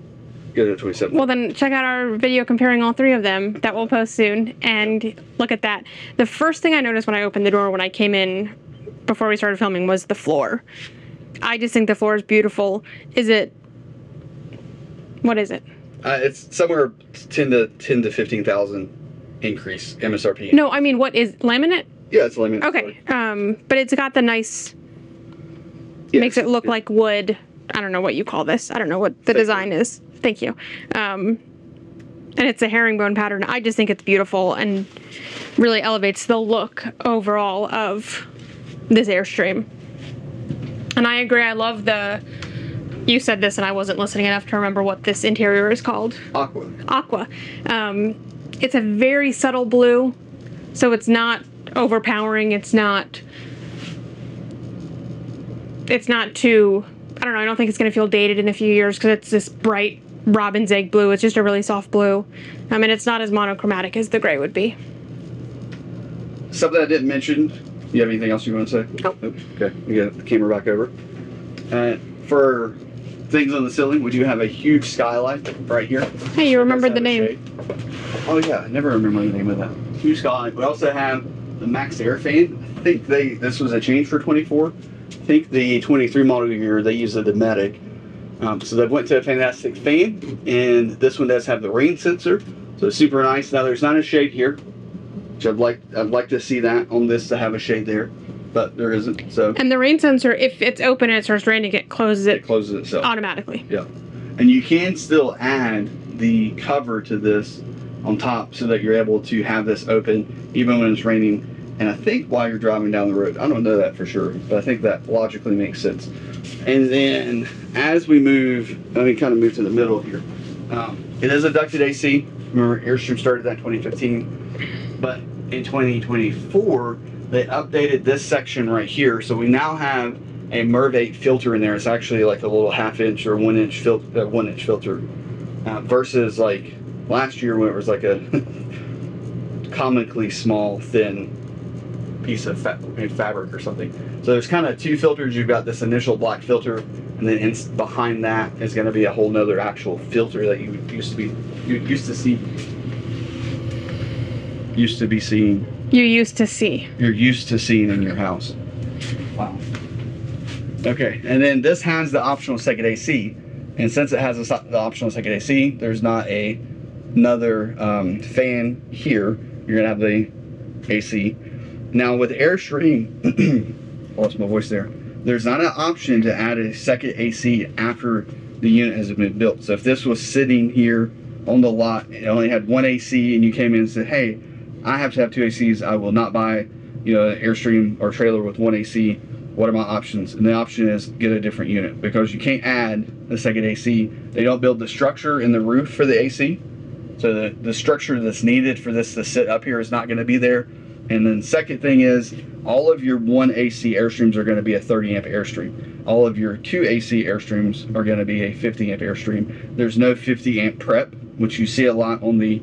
Get it at 27. Well, then check out our video comparing all three of them that we'll post soon, and look at that. The first thing I noticed when I opened the door when I came in before we started filming was the floor. I just think the floor is beautiful. What is it? It's somewhere 10 to 15,000 increase MSRP. No, I mean, what is laminate? Yeah, it's laminate. Okay, but it's got the nice, makes it look like wood. I don't know what you call this. I don't know what the design is. Thank you. And it's a herringbone pattern. I just think it's beautiful and really elevates the look overall of this Airstream. And I agree. I love you said this and I wasn't listening enough to remember what this interior is called. Aqua. Aqua. It's a very subtle blue, so it's not overpowering. It's not too, I don't know, I don't think it's going to feel dated in a few years because it's this bright robin's egg blue. It's just a really soft blue. I mean, it's not as monochromatic as the gray would be. Something I didn't mention. You have anything else you want to say? Nope. Okay, we get the camera back over. For things on the ceiling, we do have a huge skylight right here. Hey, you remembered the name. Shade. Oh yeah, I never remember the name of that. Huge skylight. We also have the max air fan. I think this was a change for 24. I think the 23 model year they use a Dometic. So they went to a fantastic fan, and this one does have the rain sensor, so it's super nice. Now there's not a shade here, which I'd like to see that on this to have a shade there, but there isn't. So and the rain sensor, if it's open and it starts raining, it closes itself automatically. Yeah, and you can still add the cover to this on top so that you're able to have this open even when it's raining. And I think while you're driving down the road, I don't know that for sure, but I think that logically makes sense. And then as we move, let me kind of move to the middle here. It is a ducted AC. Remember, Airstream started that in 2015, but in 2024 they updated this section right here. So we now have a MERV8 filter in there. It's actually like a little 1/2 inch or 1 inch filter, 1 inch filter, versus like last year when it was like a comically small, thin piece of fabric or something. So there's kind of two filters. You've got this initial black filter, and then behind that is going to be a whole nother actual filter that you used to see. You're used to seeing in your house. Wow. Okay, and then this has the optional second AC, and since it has the optional second AC, there's not another fan here. You're gonna have the AC. Now with Airstream, lost my voice there. There's not an option to add a second AC after the unit has been built. So if this was sitting here on the lot and it only had one AC, and you came in and said, "Hey, I have to have two ACs. I will not buy, an Airstream or trailer with one AC. What are my options?" And the option is get a different unit, because you can't add the second AC. They don't build the structure in the roof for the AC. So the structure that's needed for this to sit up here is not going to be there. And then second thing is, all of your 1 AC Airstreams are going to be a 30 amp Airstream. All of your 2 AC Airstreams are going to be a 50 amp Airstream. There's no 50 amp prep, which you see a lot on the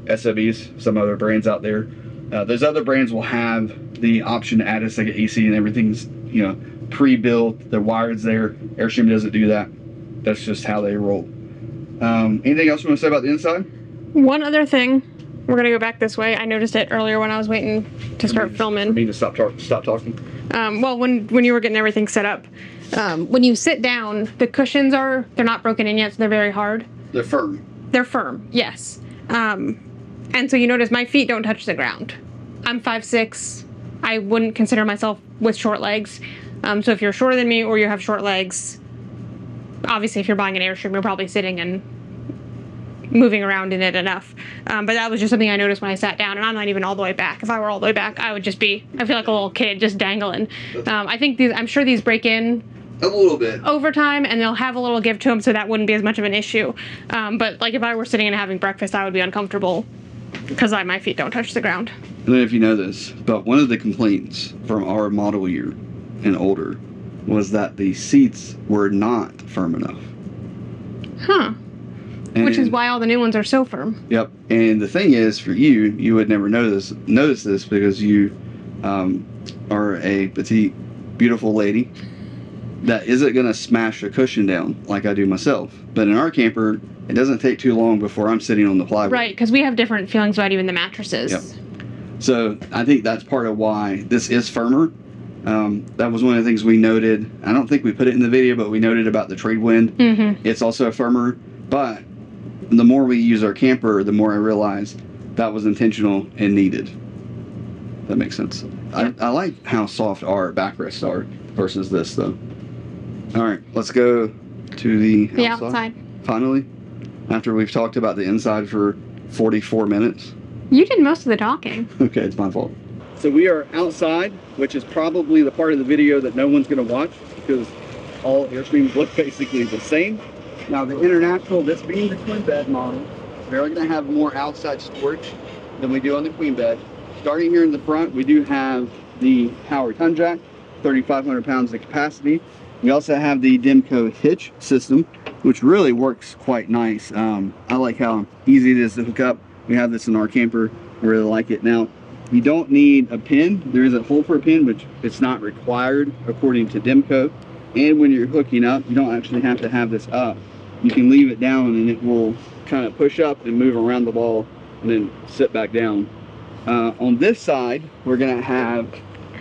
SOBs, some other brands out there. Those other brands will have the option to add a second AC, and everything's pre-built. The wired's there. Airstream doesn't do that. That's just how they roll. Anything else you want to say about the inside? One other thing. We're gonna go back this way. I noticed it earlier when I was waiting to start filming. I mean to stop talking. Well, when you were getting everything set up, when you sit down, the cushions they're not broken in yet, so they're very hard. They're firm. They're firm, yes. And so you notice my feet don't touch the ground. I'm 5'6". I wouldn't consider myself with short legs. So if you're shorter than me or you have short legs, obviously if you're buying an Airstream, you're probably sitting and moving around in it enough. But that was just something I noticed when I sat down, and I'm not even all the way back. If I were all the way back, I feel like a little kid just dangling. I'm sure these break in a little bit over time, and they'll have a little give to them, so that wouldn't be as much of an issue. But like if I were sitting and having breakfast, I would be uncomfortable because my feet don't touch the ground. I don't know if you know this, but one of the complaints from our model year and older was that the seats were not firm enough. Huh. Which is why all the new ones are so firm. Yep. And the thing is, for you would never notice this because you are a petite, beautiful lady. that isn't going to smash a cushion down like I do myself. But in our camper, it doesn't take too long before I'm sitting on the plywood. Right, because we have different feelings about even the mattresses. Yep. So I think that's part of why this is firmer. That was one of the things we noted. I don't think we put it in the video, but we noted about the trade wind. It's also firmer, but the more we use our camper, the more I realize that was intentional and needed. That makes sense. Yeah. I like how soft our backrests are versus this though. All right, let's go to the outside. Finally, after we've talked about the inside for 44 minutes. You did most of the talking. Okay, it's my fault. So we are outside, which is probably the part of the video that no one's going to watch because all Airstreams look basically the same. Now the International, this being the twin bed model, we're going to have more outside storage than we do on the queen bed. Starting here in the front, we do have the powered ton jack, 3,500 pounds of capacity. We also have the Demco hitch system, which really works quite nice. I like how easy it is to hook up. We have this in our camper. I really like it. Now, you don't need a pin. There is a hole for a pin, which it's not required according to Demco. And when you're hooking up, you don't actually have to have this up. You can leave it down and it will kind of push up and move around the wall and then sit back down. On this side, we're gonna have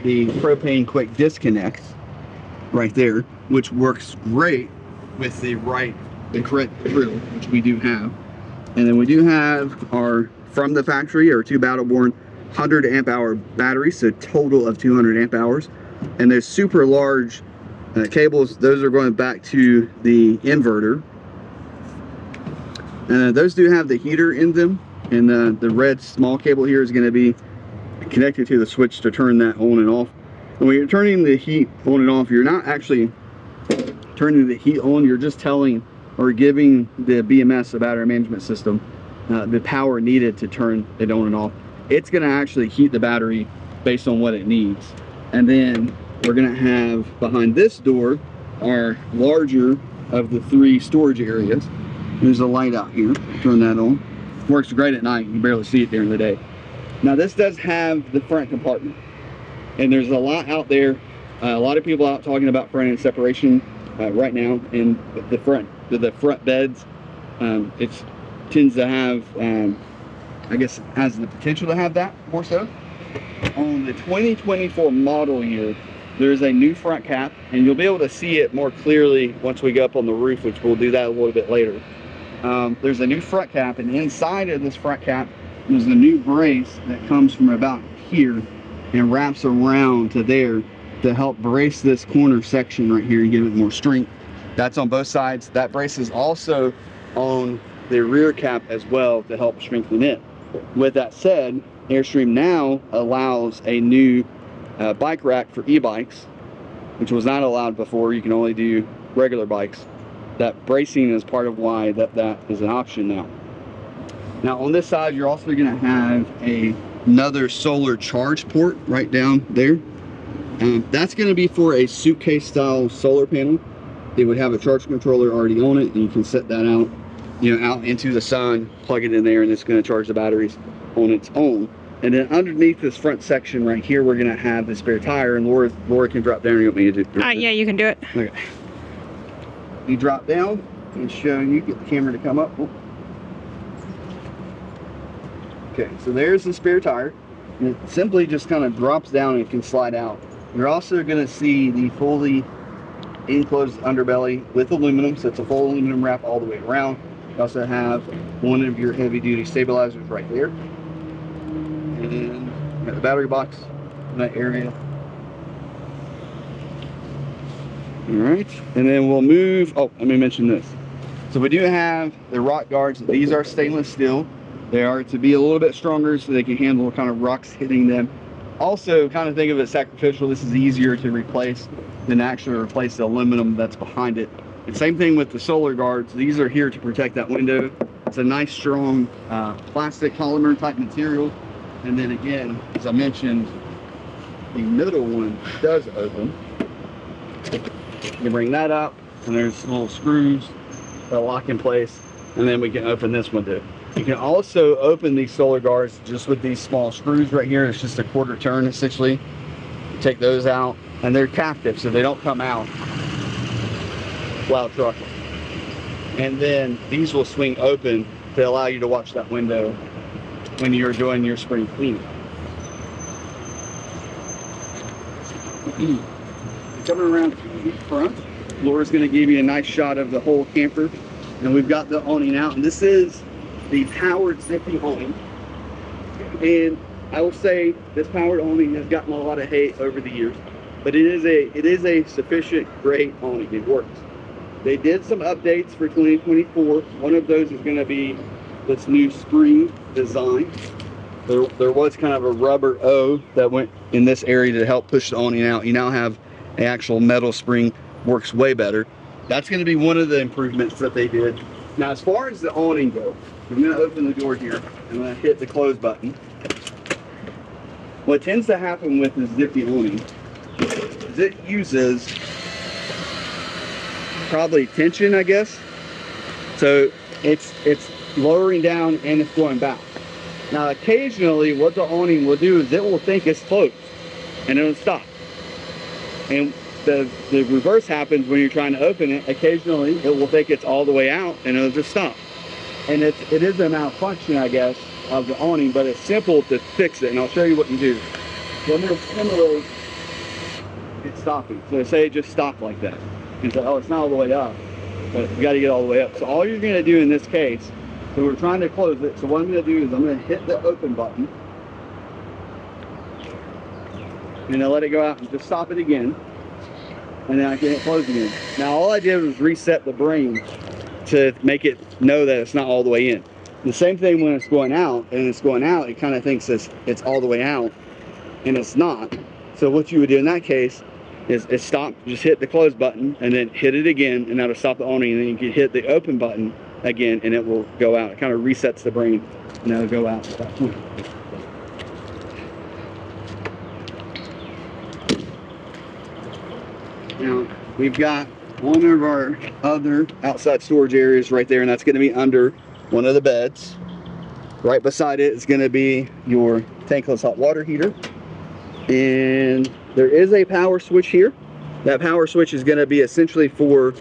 the propane quick disconnect right there, which works great with the correct grill, which we do have. And then we do have our, from the factory, our 2 Battleborn 100 amp hour batteries, so total of 200 amp hours. And those super large cables, those are going back to the inverter. Those do have the heater in them, and the red small cable here is going to be connected to the switch to turn that on and off. And when you're turning the heat on and off, you're not actually turning the heat on, you're just telling or giving the BMS, the battery management system, the power needed to turn it on and off. It's going to actually heat the battery based on what it needs. And then we're going to have behind this door our larger of the 3 storage areas. There's a light out here. Turn that on. Works great at night. You can barely see it during the day. Now this does have the front compartment, and there's a lot out there. A lot of people out talking about front end separation right now in the front beds. It tends to have, I guess, has the potential to have that more so. On the 2024 model year, there's a new front cap, and you'll be able to see it more clearly once we go up on the roof, which we'll do that a little bit later. There's a new front cap, and inside of this front cap there's a new brace that comes from about here and wraps around to there to help brace this corner section right here and give it more strength. That's on both sides. That brace is also on the rear cap as well to help strengthen it. With that said, Airstream now allows a new bike rack for e-bikes, which was not allowed before. You can only do regular bikes. That bracing is part of why that is an option now. Now on this side, you're also going to have another solar charge port right down there. That's going to be for a suitcase style solar panel. It would have a charge controller already on it, and you can set that out, out into the sun, plug it in there, and it's going to charge the batteries on its own. And then underneath this front section right here, we're going to have the spare tire, and Laura can drop down. You want me to do it? Yeah, you can do it. Okay. You drop down and show you, get the camera to come up. Oh. Okay, so there's the spare tire. And it simply just kind of drops down and can slide out. You're also going to see the fully enclosed underbelly with aluminum, so it's a full aluminum wrap all the way around. You also have one of your heavy duty stabilizers right there. And you got the battery box in that area. All right, and then we'll move, let me mention this. So we do have the rock guards. These are stainless steel. They are to be a little bit stronger so they can handle kind of rocks hitting them. Also, kind of think of it sacrificial. This is easier to replace than actually replace the aluminum that's behind it. And same thing with the solar guards. These are here to protect that window. It's a nice, strong plastic polymer type material. And then again, as I mentioned, the middle one does open. You bring that up, and there's little screws that lock in place, and then we can open this window. You can also open these solar guards just with these small screws right here. It's just a quarter turn essentially. You take those out, and they're captive, so they don't come out. plow truck. And then these will swing open to allow you to watch that window when you're doing your spring cleaning. Coming around to the front, Laura's going to give you a nice shot of the whole camper. And we've got the awning out, and this is the Powered ZipDee awning. And I will say this Powered awning has gotten a lot of hate over the years, but it is a sufficient, great awning. It works. They did some updates for 2024. One of those is going to be this new spring design. There was kind of a rubber O that went in this area to help push the awning out. You now have an actual metal spring, works way better. That's going to be one of the improvements that they did. Now, as far as the awning goes, I'm going to open the door here. I'm going to hit the close button. What tends to happen with this ZipDee awning is it uses probably tension, I guess. So it's lowering down and it's going back. Now, occasionally, what the awning will do is it will think it's closed and it'll stop. And the reverse happens when you're trying to open it. Occasionally, it will think it's all the way out and it'll just stop. And it is a malfunction, I guess, of the awning, but it's simple to fix it, and I'll show you what you do. So I'm going to simulate it stopping. So say it just stopped like that. And say, oh, it's not all the way up, but you got to get all the way up. So all you're going to do in this case, so we're trying to close it. So what I'm going to do is I'm going to hit the open button, and then let it go out and just stop it again. And then I can hit close again. Now all I did was reset the brain to make it know that it's not all the way in. The same thing when it's going out, and it's going out, it kind of thinks it's all the way out, and it's not. So what you would do in that case is stop, just hit the close button, and then hit it again, and that'll stop the awning, and then you can hit the open button again, and it will go out. It kind of resets the brain, and it'll go out at that point. Now, we've got one of our other outside storage areas right there, and that's going to be under one of the beds. Right beside it is going to be your tankless hot water heater. And there is a power switch here. That power switch is going to be essentially for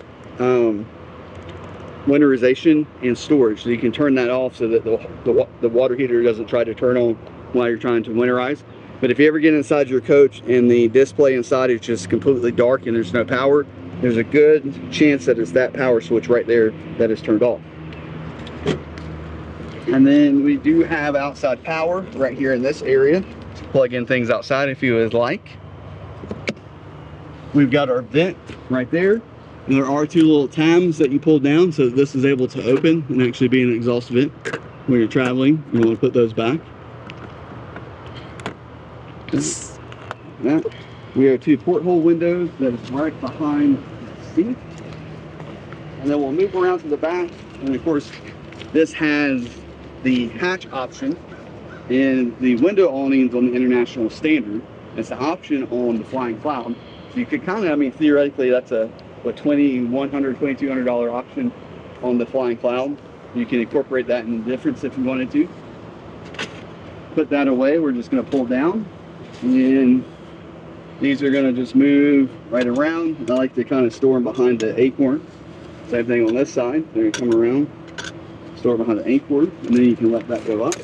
winterization and storage. So you can turn that off so that the water heater doesn't try to turn on while you're trying to winterize. But if you ever get inside your coach and the display inside is just completely dark and there's no power, there's a good chance that it's that power switch right there that is turned off. And then we do have outside power right here in this area to plug in things outside if you would like. We've got our vent right there. And there are two little tabs that you pull down so that this is able to open and actually be an exhaust vent when you're traveling. You want to put those back. That. We have two porthole windows that is right behind the seat. And then we'll move around to the back. And of course, this has the hatch option, and the window awnings on the International standard. It's the option on the Flying Cloud. So you could kind of, I mean, theoretically, that's a $2,100, $2,200 option on the Flying Cloud. You can incorporate that in the difference if you wanted to. Put that away. We're just going to pull down. And these are going to just move right around. I like to kind of store them behind the acorn. Same thing on this side. They're going to come around, store behind the acorn, and then you can let that go up,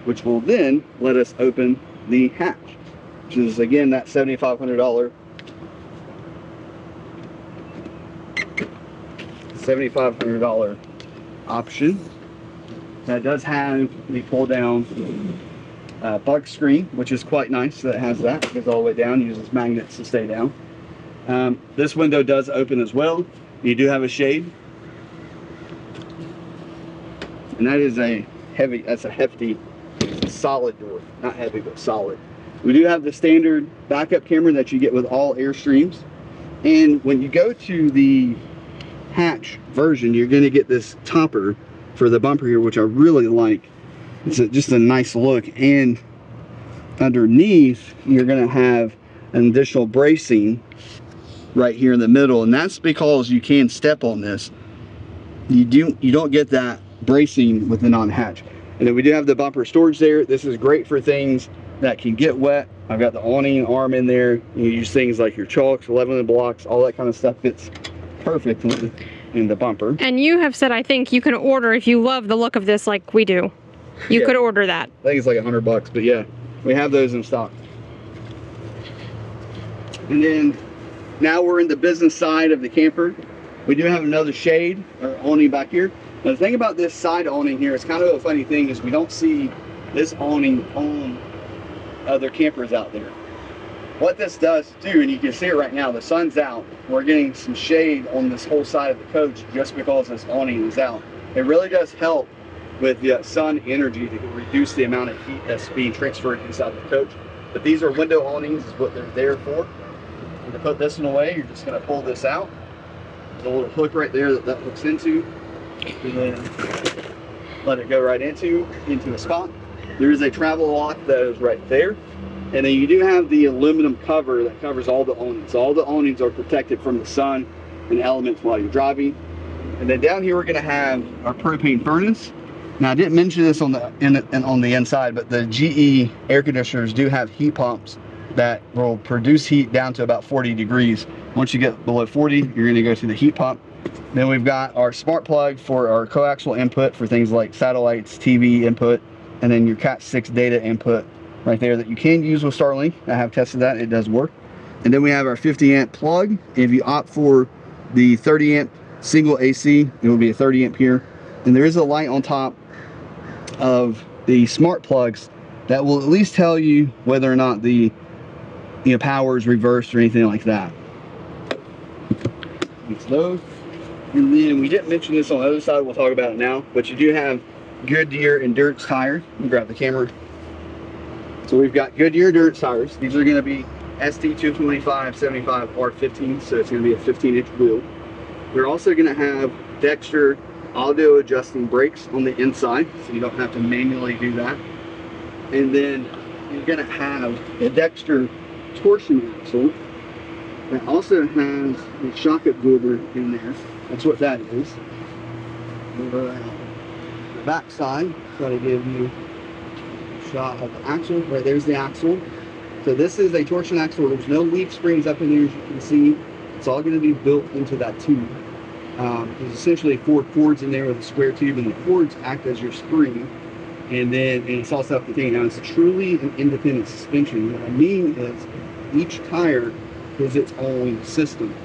which will then let us open the hatch, which is again that $7,500 option. That does have the pull down bug screen, which is quite nice that it has that. It goes all the way down, uses magnets to stay down. This window does open as well. You do have a shade, and that is a heavy, that's a hefty, solid door. Not heavy, but solid. We do have the standard backup camera that you get with all Airstreams, and when you go to the hatch version, you're going to get this topper for the bumper here, which I really like. It's just a nice look, and underneath you're going to have an additional bracing right here in the middle, and that's because you can step on this. You don't get that bracing with the non-hatch. And then we do have the bumper storage there. This is great for things that can get wet. I've got the awning arm in there. You use things like your chalks, leveling blocks, all that kind of stuff fits perfect in the bumper. And you have said, I think you can order, if you love the look of this like we do, you could order that. I think it's like $100, but yeah, we have those in stock. And then now we're in the business side of the camper. We do have another shade or awning back here. Now the thing about this side awning here is kind of a funny thing is we don't see this awning on other campers out there. What this does too, and you can see it right now, the sun's out. We're getting some shade on this whole side of the coach just because this awning is out. It really does help with the sun energy to reduce the amount of heat that's being transferred inside the coach. But these are window awnings is what they're there for. And to put this one away, you're just going to pull this out. There's a little hook right there that hooks into, and then let it go right into a spot. There is a travel lock that is right there. And then you do have the aluminum cover that covers all the awnings. So all the awnings are protected from the sun and elements while you're driving. And then down here we're going to have our propane furnace. Now I didn't mention this on the inside, but the GE air conditioners do have heat pumps that will produce heat down to about 40 degrees. Once you get below 40, you're going to go to the heat pump. Then we've got our smart plug for our coaxial input for things like satellites, TV input, and then your Cat 6 data input right there that you can use with Starlink. I have tested that, it does work. And then we have our 50 amp plug. If you opt for the 30 amp single AC, it will be a 30 amp here. And there is a light on top of the smart plugs that will at least tell you whether or not the power is reversed or anything like that. It's those. And then we didn't mention this on the other side, we'll talk about it now, but you do have Goodyear endurance tires. Let me grab the camera. So we've got Goodyear endurance tires. These are going to be ST225 75 R15, so it's going to be a 15-inch wheel. We're also going to have Dexter audio adjusting brakes on the inside, so you don't have to manually do that. And then you're going to have a Dexter torsion axle that also has a shock absorber in there. That's what that is. The back side, try to give you a shot of the axle. Right there's the axle. So this is a torsion axle. There's no leaf springs up in there, as you can see. It's all going to be built into that tube. There's essentially 4 cords in there with a square tube, and the cords act as your spring. And it's all self-contained. Now it's truly an independent suspension. What I mean is each tire is its own system.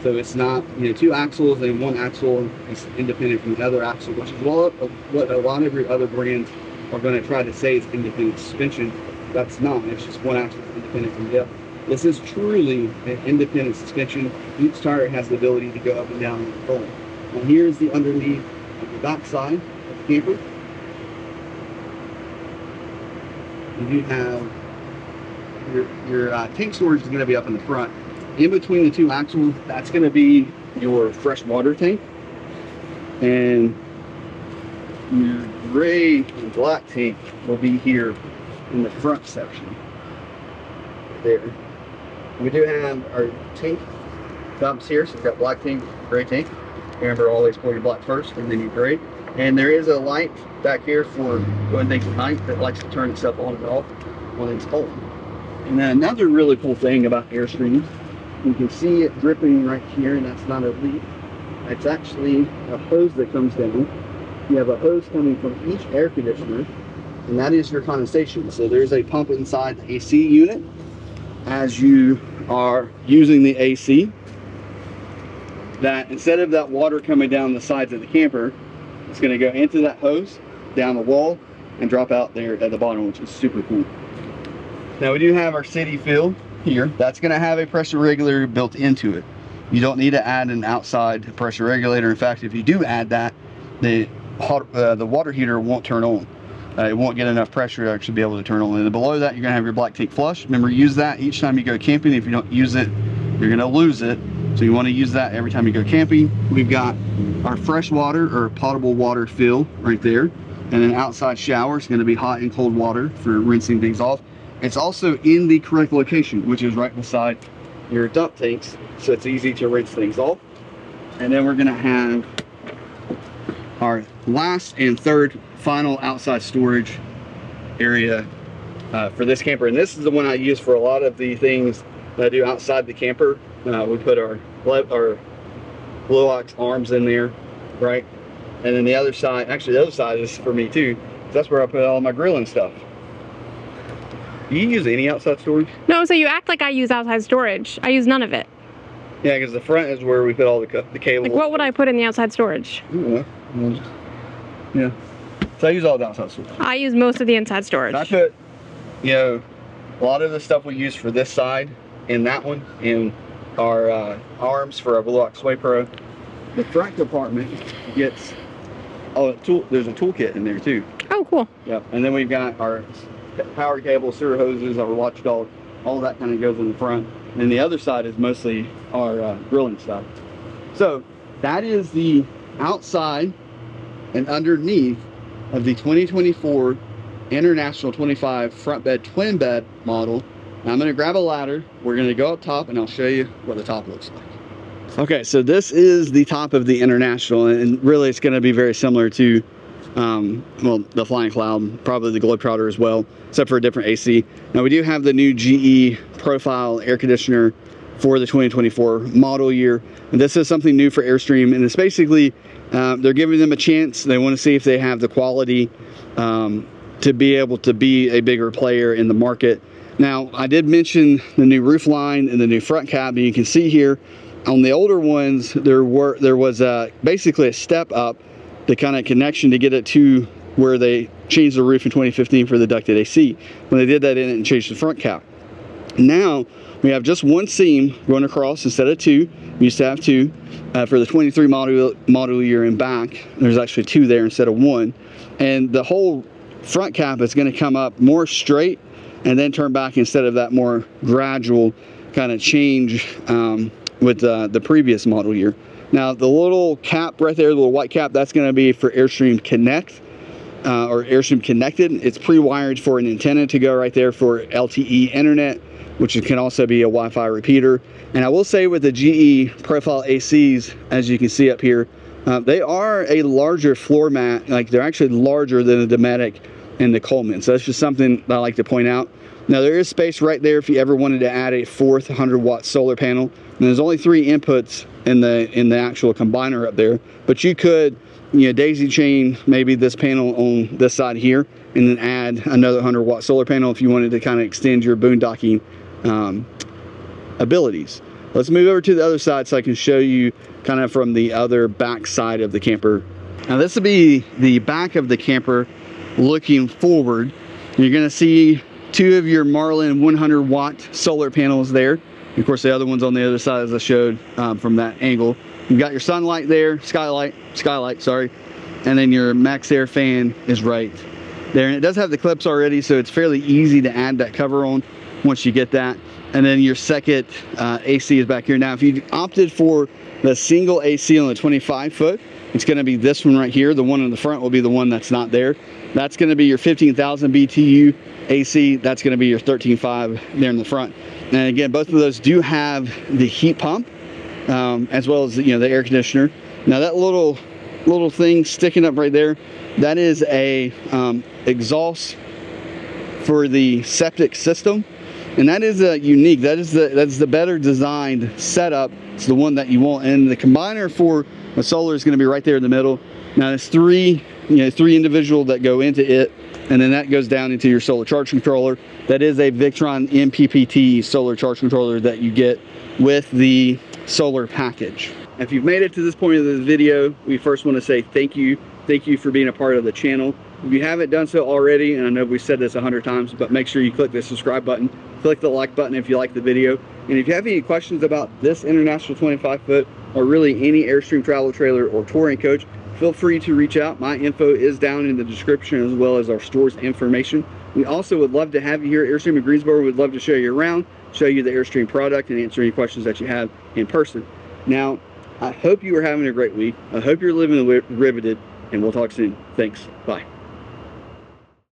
So it's not, 2 axles and 1 axle is independent from the other axle, which is what a lot of your other brands are going to try to say is independent suspension. That's not. It's just 1 axle independent from the other. This is truly an independent suspension. Each tire has the ability to go up and down and control. Now here's the underneath of the back side of the camper. You do have your tank storage is going to be up in the front. In between the 2 axles, that's going to be your fresh water tank. And your gray and black tank will be here in the front section. There. We do have our tank dumps here. So we've got black tank, gray tank. Remember, always pour your black first and then your gray. And there is a light back here for when things at night that likes to turn itself on and off when it's cold. And then another really cool thing about Airstream, you can see it dripping right here, and that's not a leak. It's actually a hose that comes down. You have a hose coming from each air conditioner, and that is your condensation. So there's a pump inside the AC unit as you are using the AC, that instead of that water coming down the sides of the camper, it's going to go into that hose, down the wall, and drop out there at the bottom, which is super cool. Now we do have our city fill here. That's going to have a pressure regulator built into it. You don't need to add an outside pressure regulator. In fact, if you do add that, the water heater won't turn on. It won't get enough pressure to actually be able to turn on. And then below that, you're going to have your black tank flush. Remember, use that each time you go camping. If you don't use it, you're going to lose it. So you want to use that every time you go camping. We've got our fresh water or potable water fill right there. And an outside shower. It's going to be hot and cold water for rinsing things off. It's also in the correct location, which is right beside your dump tanks. So it's easy to rinse things off. And then we're going to have our last and third final outside storage area for this camper. And this is the one I use for a lot of the things that I do outside the camper. We put our Blue Ox arms in there, right? And then the other side, actually the other side is for me too. That's where I put all my grilling stuff. Do you use any outside storage? No, so you act like I use outside storage. I use none of it. Yeah, because the front is where we put all the cables. Like, what would I put in the outside storage? Yeah. So I use all the outside storage. I use most of the inside storage. I put, you know, a lot of the stuff we use for this side in that one, and our arms for our Blue Ox Sway Pro. The front compartment gets, there's a toolkit in there too. Oh, cool. Yep. And then we've got our power cable, sewer hoses, our watchdog, all that kind of goes in the front. And the other side is mostly our grilling stuff. So that is the outside and underneath of the 2024 International 25 front bed twin bed model. Now I'm going to grab a ladder. We're going to go up top and I'll show you what the top looks like. Okay, so this is the top of the International, and really it's going to be very similar to well, the Flying Cloud, probably the Globetrotter as well, except for a different AC. Now we do have the new GE profile air conditioner for the 2024 model year, and this is something new for Airstream, and it's basically they're giving them a chance. They want to see if they have the quality to be able to be a bigger player in the market. Now I did mention the new roof line and the new front cap, and you can see here on the older ones there was basically a step up, the kind of connection to get it to where they changed the roof in 2015 for the ducted AC. When they did that in it and changed the front cap. Now we have just one seam going across instead of two. We used to have two. For the 23 model year and back, there's actually two there instead of one. And the whole front cap is going to come up more straight and then turn back instead of that more gradual kind of change with the previous model year. Now the little cap right there, the little white cap, that's going to be for Airstream Connect or Airstream Connected. It's pre-wired for an antenna to go right there for LTE internet, which can also be a Wi-Fi repeater. And I will say with the GE profile ACs, as you can see up here, they are a larger floor mat. Like, they're actually larger than the Dometic and the Coleman. So that's just something that I like to point out. Now there is space right there if you ever wanted to add a fourth 100-watt solar panel. And there's only 3 inputs in the actual combiner up there, but you could, you know, daisy chain maybe this panel on this side here, and then add another 100-watt solar panel if you wanted to kind of extend your boondocking abilities. Let's move over to the other side so I can show you kind of from the other back side of the camper. Now this will be the back of the camper looking forward. You're going to see 2 of your Marlin 100-watt solar panels there. Of course, the other one's on the other side, as I showed from that angle. You've got your sunlight there, skylight, sorry, and then your max air fan is right there. And it does have the clips already, so it's fairly easy to add that cover on once you get that. And then your second AC is back here. Now, if you opted for the single AC on the 25-foot, it's going to be this one right here. The one in the front will be the one that's not there. That's going to be your 15,000 BTU AC. That's going to be your 13.5 there in the front. And again, both of those do have the heat pump as well as, you know, the air conditioner. Now that little thing sticking up right there, that is a exhaust for the septic system, and that is unique. That's the better designed setup. It's the one that you want, and the combiner for the solar is going to be right there in the middle. Now there's 3 individual that go into it, and then that goes down into your solar charge controller. That is a Victron MPPT solar charge controller that you get with the solar package. If you've made it to this point of the video, we first want to say thank you. Thank you for being a part of the channel. If you haven't done so already, and I know we've said this 100 times, but make sure you click the subscribe button, click the like button if you like the video. And if you have any questions about this International 25-foot or really any Airstream travel trailer or touring coach, feel free to reach out. My info is down in the description, as well as our store's information. We also would love to have you here at Airstream in Greensboro. We'd love to show you around, show you the Airstream product, and answer any questions that you have in person. Now, I hope you are having a great week. I hope you're living riveted, and we'll talk soon. Thanks. Bye.